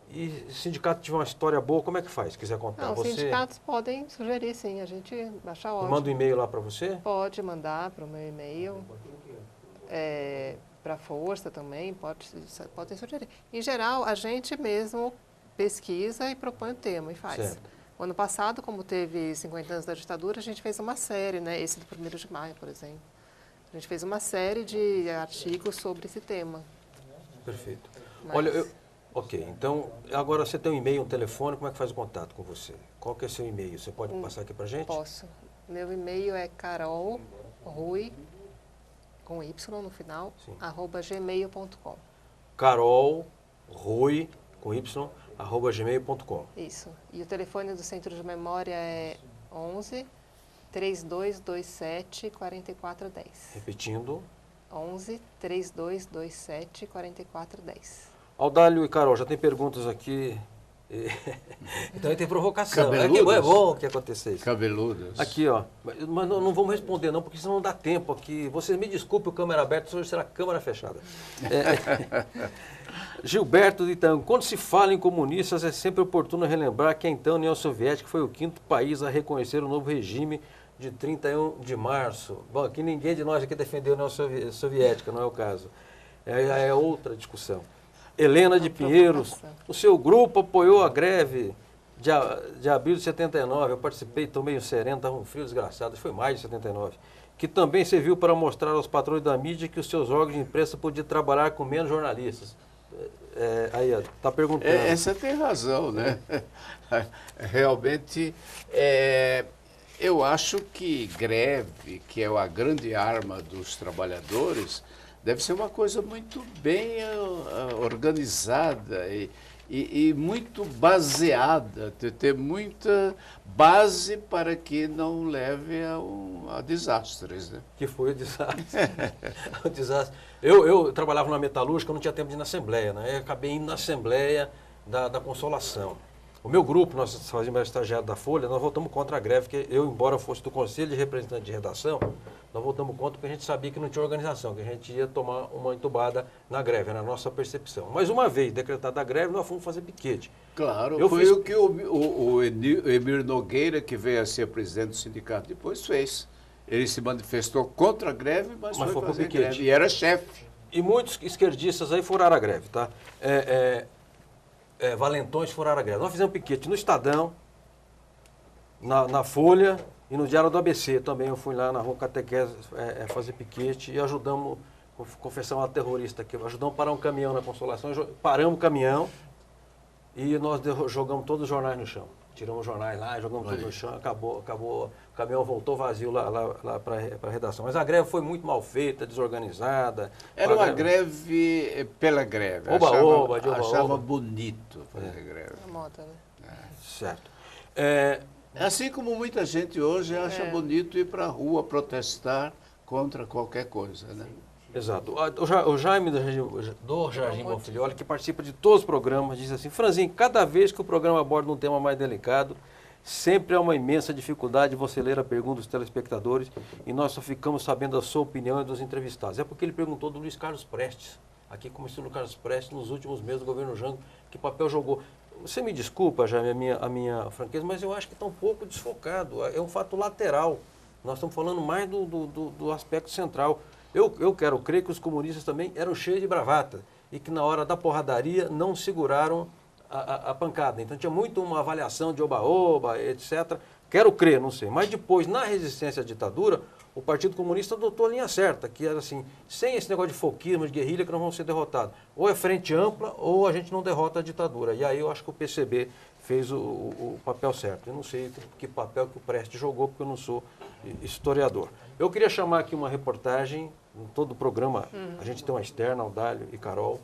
E sindicato tiver uma história boa, como é que faz? Se quiser contar. Os sindicatos podem sugerir, sim. A gente acha ótimo. Manda um e-mail lá para você? Pode mandar para o meu e-mail. Para a Força também, podem sugerir. Em geral, a gente mesmo pesquisa e propõe o tema e faz. Certo. O ano passado, como teve 50 anos da ditadura, a gente fez uma série, né? Esse do 1º de maio, por exemplo. A gente fez uma série de artigos sobre esse tema. Perfeito. Olha, ok, então agora você tem um e-mail, um telefone, como é que faz o contato com você? Qual que é o seu e-mail? Você pode passar aqui pra gente? Posso. Meu e-mail é carolrui, com Y no final, @gmail.com. carolrui, com Y, @gmail.com. Isso. E o telefone do Centro de Memória é 11 3227 4410. Repetindo. 11 3227 4410. Audálio e Carol, já tem perguntas aqui. Então tem provocação. Cabeludas. É bom que aconteça isso. Cabeludas. Aqui, ó. Mas não vamos responder não, porque senão não dá tempo aqui. Vocês me desculpem, o câmera aberta, hoje será câmera fechada. Gilberto de Itaú, quando se fala em comunistas, é sempre oportuno relembrar que a então União Soviética foi o 5º país a reconhecer o novo regime de 31 de março. Bom, aqui ninguém de nós aqui defendeu a União Soviética, não é o caso. É outra discussão. Helena de Pinheiros, o seu grupo apoiou a greve de abril de 79, eu participei, tomei um sereno, estava um frio desgraçado, foi maio de 79, que também serviu para mostrar aos patrões da mídia que os seus órgãos de imprensa podiam trabalhar com menos jornalistas. Aí, está perguntando. Essa tem razão, né? Realmente, eu acho que greve, que é a grande arma dos trabalhadores, deve ser uma coisa muito bem organizada e muito baseada, ter muita base para que não leve a desastres. Né? Que foi o desastre. O desastre. Eu trabalhava na metalúrgica, eu não tinha tempo de ir na Assembleia, né? Eu acabei indo na Assembleia da Consolação. O meu grupo, nós fazíamos estagiário da Folha, nós votamos contra a greve, porque eu, embora fosse do Conselho de Representantes de Redação, nós votamos contra porque a gente sabia que não tinha organização, que a gente ia tomar uma entubada na greve, na nossa percepção. Mas uma vez decretada a greve, nós fomos fazer piquete. Claro, Eu foi fiz- o que o Emir Nogueira, que veio a ser presidente do sindicato, depois fez. Ele se manifestou contra a greve, mas foi foi pro fazer piquete. greve. E era chefe. E muitos esquerdistas aí furaram a greve, tá? Valentões furaram a greve. Nós fizemos piquete no Estadão, na Folha e no Diário do ABC também. Eu fui lá na Rua Catequese fazer piquete e ajudamos, confessar uma terrorista aqui, ajudamos a parar um caminhão na Consolação, paramos o caminhão e nós jogamos todos os jornais no chão. Tiramos os jornais lá, jogamos tudo no chão, acabou, o caminhão voltou vazio lá para a redação. Mas a greve foi muito mal feita, desorganizada. Era uma greve pela greve. Oba-oba, Achava bonito fazer greve. A moda, né? Certo. Assim como muita gente hoje acha bonito ir para a rua protestar contra qualquer coisa, né? Exato. O Jaime do Jardim Bonfilholi, que participa de todos os programas, diz assim: Franzinho, cada vez que o programa aborda um tema mais delicado, sempre há uma imensa dificuldade de você ler a pergunta dos telespectadores e nós só ficamos sabendo a sua opinião e dos entrevistados. É porque ele perguntou do Luiz Carlos Prestes. Aqui começou o Luiz Carlos Prestes nos últimos meses do governo Jango, que papel jogou. Você me desculpa, Jaime, a minha franqueza, mas eu acho que está um pouco desfocado. É um fato lateral. Nós estamos falando mais do aspecto central. Eu quero crer que os comunistas também eram cheios de bravata e que na hora da porradaria não seguraram a pancada. Então tinha muito uma avaliação de oba-oba, etc. Quero crer, não sei. Mas depois, na resistência à ditadura, o Partido Comunista adotou a linha certa, que era assim, sem esse negócio de foquismo, de guerrilha, que nós vamos ser derrotados. Ou é frente ampla, ou a gente não derrota a ditadura. E aí eu acho que o PCB fez o papel certo. Eu não sei que papel que o Prestes jogou, porque eu não sou historiador. Eu queria chamar aqui uma reportagem, em todo o programa, a gente tem uma externa, Audálio e Carol,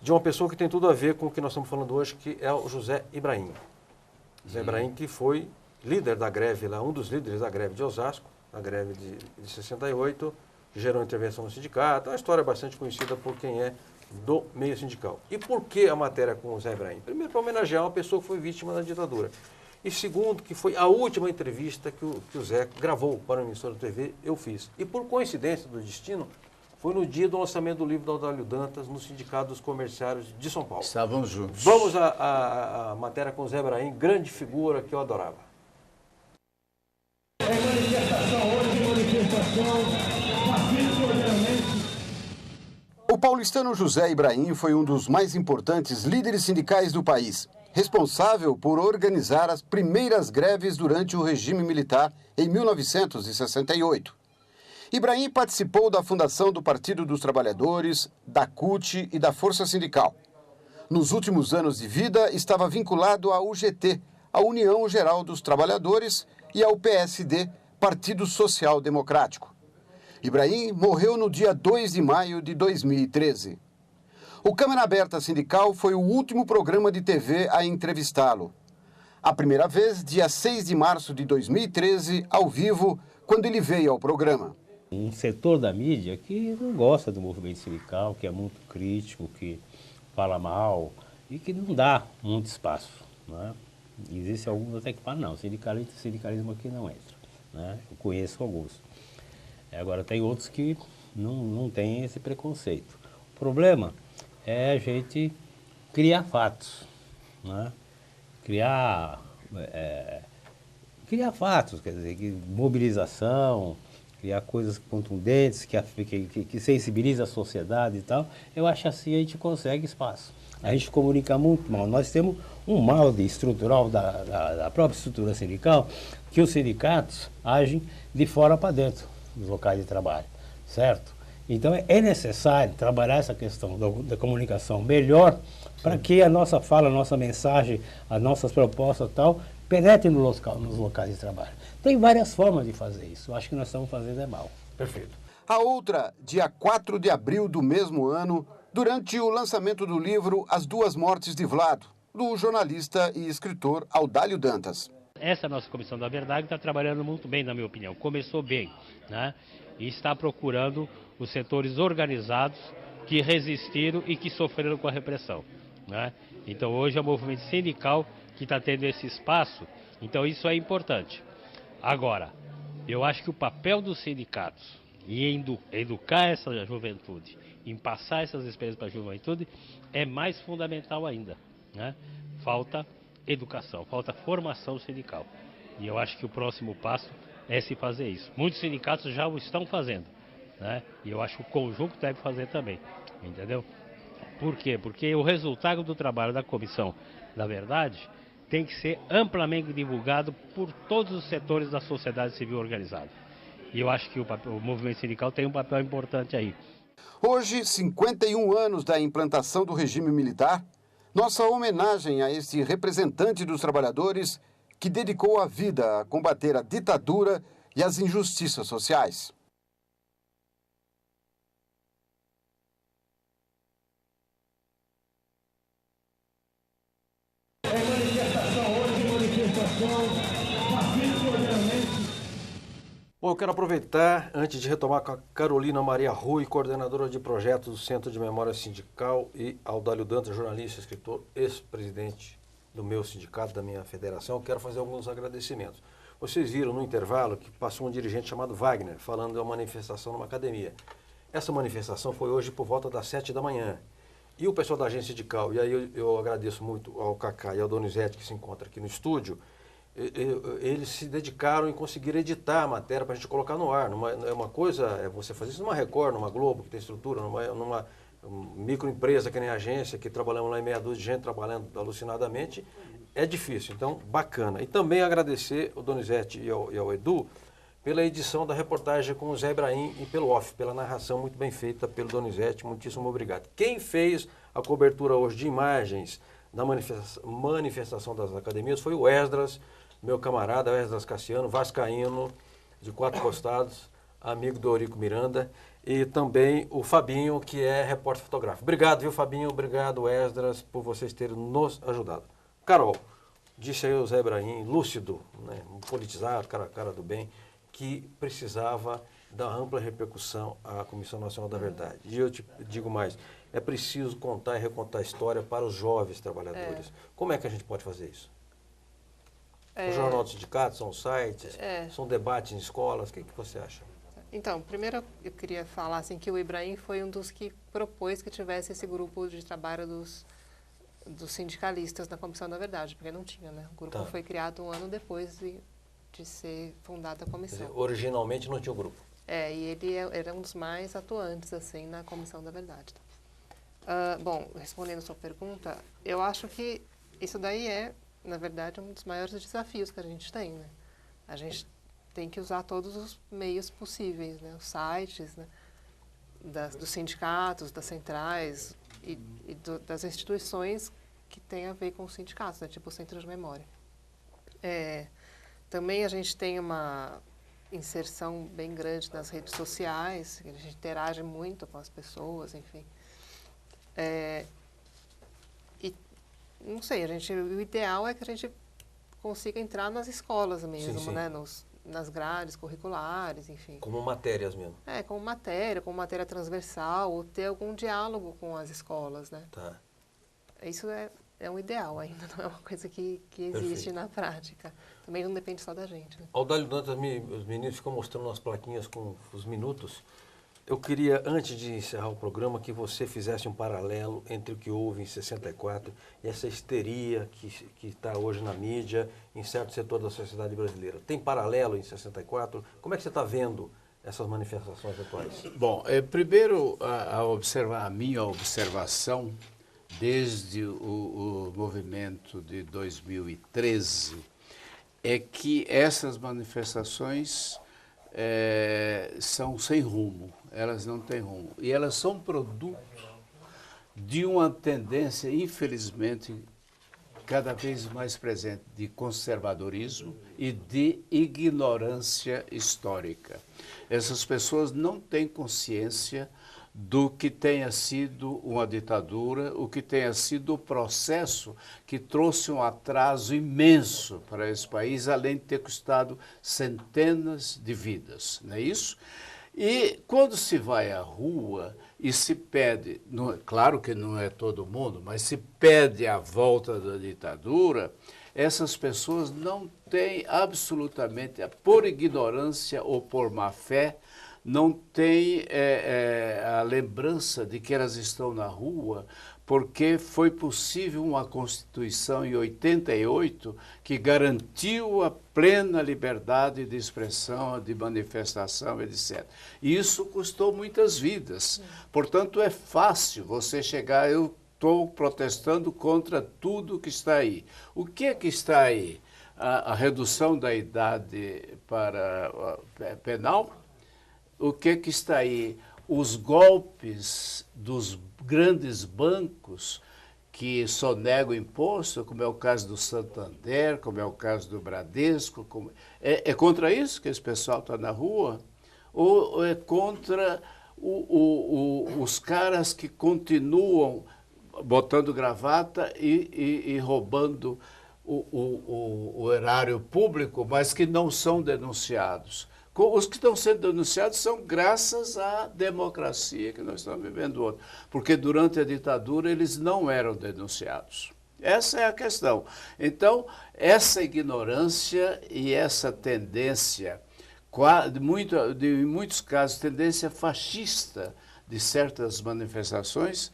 de uma pessoa que tem tudo a ver com o que nós estamos falando hoje, que é o José Ibrahim. José Ibrahim, que foi líder da greve lá, um dos líderes da greve de Osasco, na greve de 68, que gerou intervenção no sindicato. É uma história bastante conhecida por quem é do meio sindical. E por que a matéria com o José Ibrahim? Primeiro, para homenagear uma pessoa que foi vítima da ditadura. E segundo, que foi a última entrevista que o Zé gravou para uma emissora de TV, eu fiz. E por coincidência do destino, foi no dia do lançamento do livro do Audálio Dantas, no Sindicato dos Comerciários de São Paulo. Estavam juntos. Vamos à matéria com o Zé Ibrahim, grande figura que eu adorava. O paulistano José Ibrahim foi um dos mais importantes líderes sindicais do país, responsável por organizar as primeiras greves durante o regime militar em 1968. Ibrahim participou da fundação do Partido dos Trabalhadores, da CUT e da Força Sindical. Nos últimos anos de vida, estava vinculado à UGT, a União Geral dos Trabalhadores, e ao PSD, Partido Social Democrático. Ibrahim morreu no dia 2 de maio de 2013. O Câmara Aberta Sindical foi o último programa de TV a entrevistá-lo. A primeira vez, dia 6 de março de 2013, ao vivo, quando ele veio ao programa. Um setor da mídia que não gosta do movimento sindical, que é muito crítico, que fala mal e que não dá muito espaço, né? Existem alguns até que falam, não, sindicalismo aqui não entra, né? Eu conheço alguns. Agora tem outros que não têm esse preconceito. O problema é a gente criar fatos, né? Criar fatos, quer dizer, mobilização, criar coisas contundentes, que sensibiliza a sociedade e tal. Eu acho assim a gente consegue espaço. A gente comunica muito mal. Nós temos um mal estrutural da própria estrutura sindical, que os sindicatos agem de fora para dentro dos locais de trabalho, certo? Então é necessário trabalhar essa questão da comunicação melhor para que a nossa fala, a nossa mensagem, as nossas propostas e tal, penetrem nos locais de trabalho. Tem várias formas de fazer isso. Eu acho que nós estamos fazendo mal. Perfeito. A outra, dia 4 de abril do mesmo ano, durante o lançamento do livro As Duas Mortes de Vlado, do jornalista e escritor Audálio Dantas. Essa nossa Comissão da Verdade está trabalhando muito bem, na minha opinião. Começou bem, né? E está procurando os setores organizados que resistiram e que sofreram com a repressão. né? Então hoje é o movimento sindical que está tendo esse espaço, então isso é importante. Agora, eu acho que o papel dos sindicatos em educar essa juventude, em passar essas experiências para a juventude, é mais fundamental ainda, né? Falta educação, falta formação sindical. E eu acho que o próximo passo é se fazer isso. Muitos sindicatos já o estão fazendo, né? E eu acho que o conjunto deve fazer também, entendeu? Por quê? Porque o resultado do trabalho da Comissão da Verdade tem que ser amplamente divulgado por todos os setores da sociedade civil organizada. E eu acho que o movimento sindical tem um papel importante aí. Hoje, 51 anos da implantação do regime militar, nossa homenagem a esse representante dos trabalhadores que dedicou a vida a combater a ditadura e as injustiças sociais. Bom, eu quero aproveitar, antes de retomar com a Carolina Maria Rui, coordenadora de projetos do Centro de Memória Sindical, e Audálio Dantas, jornalista, escritor, ex-presidente do meu sindicato, da minha federação, quero fazer alguns agradecimentos. Vocês viram no intervalo que passou um dirigente chamado Wagner, falando de uma manifestação numa academia. Essa manifestação foi hoje por volta das 7 da manhã. E o pessoal da agência sindical, e aí eu agradeço muito ao Cacá e ao Donizete, que se encontra aqui no estúdio, eles se dedicaram em conseguir editar a matéria para a gente colocar no ar. É uma coisa, é você fazer isso numa Record, numa Globo, que tem estrutura, numa microempresa que nem a agência, que trabalhamos lá em meia dúzia de gente trabalhando alucinadamente, é difícil. Então, bacana. E também agradecer ao Donizete e ao Edu pela edição da reportagem com o Zé Ibrahim e pelo off, pela narração muito bem feita pelo Donizete. Muitíssimo obrigado. Quem fez a cobertura hoje de imagens da manifestação das academias foi o Esdras, meu camarada, Esdras Cassiano, vascaíno, de Quatro Costados, amigo do Eurico Miranda, e também o Fabinho, que é repórter fotográfico. Obrigado, viu, Fabinho? Obrigado, Esdras, por vocês terem nos ajudado. Carol, disse aí o Zé Ibrahim, lúcido, né, politizado, cara do bem, que precisava dar ampla repercussão à Comissão Nacional da Verdade. E eu te digo mais, é preciso contar e recontar a história para os jovens trabalhadores. Como é que a gente pode fazer isso? O Jornal do Sindicato, são sites, são debates em escolas, o que você acha? Então, primeiro eu queria falar assim, que o Ibrahim foi um dos que propôs que tivesse esse grupo de trabalho dos sindicalistas na Comissão da Verdade, porque não tinha, né? O grupo foi criado um ano depois de ser fundada a comissão. Quer dizer, originalmente não tinha o grupo. E ele era um dos mais atuantes, assim, na Comissão da Verdade. Bom, respondendo a sua pergunta, eu acho que isso daí é, na verdade, um dos maiores desafios que a gente tem, né? A gente tem que usar todos os meios possíveis, né? Os sites, né? Dos sindicatos, das centrais e das instituições que têm a ver com os sindicatos, né? Tipo o Centro de Memória. Também a gente tem uma inserção bem grande nas redes sociais, a gente interage muito com as pessoas, enfim. E não sei, o ideal é que a gente consiga entrar nas escolas mesmo, sim. Né? Nas grades curriculares, enfim. Como matérias mesmo. Como matéria transversal, ou ter algum diálogo com as escolas, né? Tá. Isso é um ideal ainda, não é uma coisa que existe na prática. Também não depende só da gente. Né? Audálio Dantas, os meninos ficam mostrando umas plaquinhas com os minutos. Eu queria, antes de encerrar o programa, que você fizesse um paralelo entre o que houve em 64 e essa histeria que está hoje na mídia, em certo setor da sociedade brasileira. Tem paralelo em 64? Como é que você está vendo essas manifestações atuais? Bom, primeiro, a minha observação, desde o movimento de 2013, é que essas manifestações são sem rumo, elas não têm rumo. E elas são produto de uma tendência, infelizmente, cada vez mais presente de conservadorismo e de ignorância histórica. Essas pessoas não têm consciência do que tenha sido uma ditadura, o que tenha sido o processo que trouxe um atraso imenso para esse país, além de ter custado centenas de vidas, não é isso? E quando se vai à rua e se pede, claro que não é todo mundo, mas se pede a volta da ditadura, essas pessoas não têm absolutamente, por ignorância ou por má fé, não têm a lembrança de que elas estão na rua porque foi possível uma Constituição em 88 que garantiu a plena liberdade de expressão, de manifestação, etc. E isso custou muitas vidas. Portanto, é fácil você chegar, eu estou protestando contra tudo que está aí. O que é que está aí? A redução da idade para penal? O que é que está aí? Os golpes dos grandes bancos que sonegam imposto, como é o caso do Santander, como é o caso do Bradesco. É contra isso que esse pessoal está na rua? Ou é contra os caras que continuam botando gravata e roubando o erário público, mas que não são denunciados? Os que estão sendo denunciados são graças à democracia que nós estamos vivendo hoje, porque durante a ditadura eles não eram denunciados. Essa é a questão. Então, essa ignorância e essa tendência, em muitos casos, tendência fascista de certas manifestações,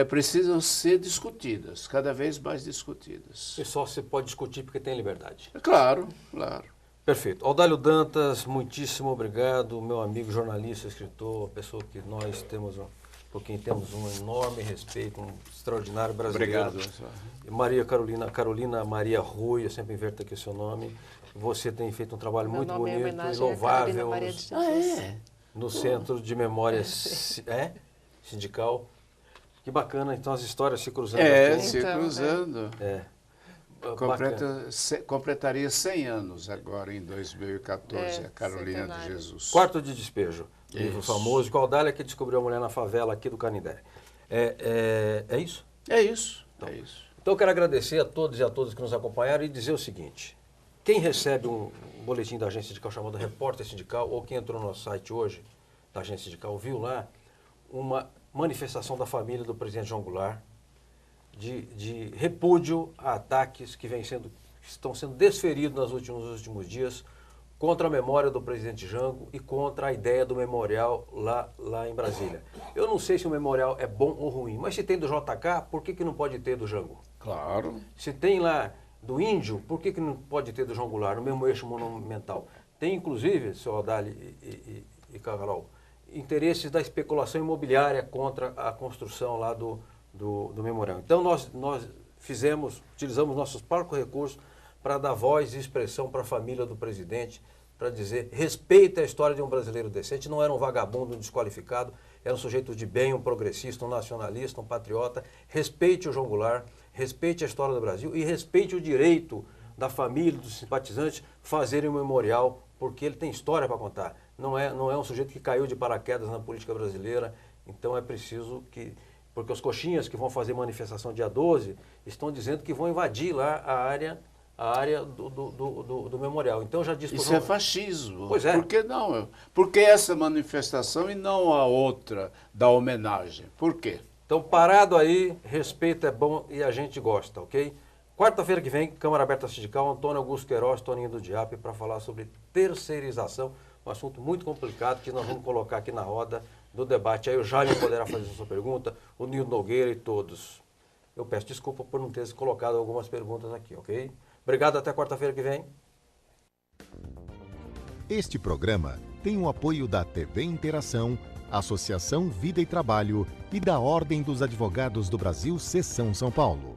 precisam ser discutidas, cada vez mais discutidas. E só se pode discutir porque tem liberdade. Claro, claro. Perfeito. Audálio Dantas, muitíssimo obrigado, meu amigo jornalista, escritor, pessoa que nós temos, por quem temos um enorme respeito, um extraordinário brasileiro. Obrigado. Maria Carolina Maria Rui, eu sempre inverto aqui o seu nome. Você tem feito um trabalho muito bonito e louvável no Centro de Memória Sindical. Que bacana, então as histórias se cruzando. Se cruzando. Completaria 100 anos agora, em 2014, a Carolina centenário. de Jesus. Quarto de Despejo, livro famoso, com a Audália que descobriu a mulher na favela aqui do Canindé. É isso? É isso, então, é isso. Então eu quero agradecer a todos e a todas que nos acompanharam e dizer o seguinte: quem recebe um boletim da agência sindical chamado Repórter Sindical, ou quem entrou no nosso site hoje, da agência sindical, viu lá uma manifestação da família do presidente João Goulart, de repúdio a ataques que estão sendo desferidos nos últimos dias contra a memória do presidente Jango e contra a ideia do memorial lá em Brasília. Eu não sei se o memorial é bom ou ruim, mas se tem do JK, por que não pode ter do Jango? Claro. Se tem lá do Índio, por que não pode ter do João Goulart, no mesmo eixo monumental? Tem, inclusive, seu Audálio e Carol, interesses da especulação imobiliária contra a construção lá do memorial. Então nós utilizamos nossos próprios recursos para dar voz e expressão para a família do presidente, para dizer, respeita a história de um brasileiro decente, não era um vagabundo, um desqualificado, era um sujeito de bem, um progressista, um nacionalista, um patriota, respeite o João Goulart, respeite a história do Brasil e respeite o direito da família, dos simpatizantes, fazerem um memorial, porque ele tem história para contar. Não é um sujeito que caiu de paraquedas na política brasileira, então é preciso que... Porque os coxinhas que vão fazer manifestação dia 12 estão dizendo que vão invadir lá a área do memorial. Então já disse... Isso é fascismo. Pois é. Por que não? Por que essa manifestação e não a outra da homenagem? Por quê? Então, parado aí, respeito é bom e a gente gosta, ok? Quarta-feira que vem, Câmara Aberta Sindical, Antônio Augusto Queiroz, Toninho do Diap, para falar sobre terceirização, um assunto muito complicado que nós vamos colocar aqui na roda do debate. Aí o Jaime poderá fazer a sua pergunta, o Nildo Nogueira e todos. Eu peço desculpa por não ter colocado algumas perguntas aqui, ok? Obrigado, até quarta-feira que vem. Este programa tem o apoio da TV Interação, Associação Vida e Trabalho e da Ordem dos Advogados do Brasil, Seção São Paulo.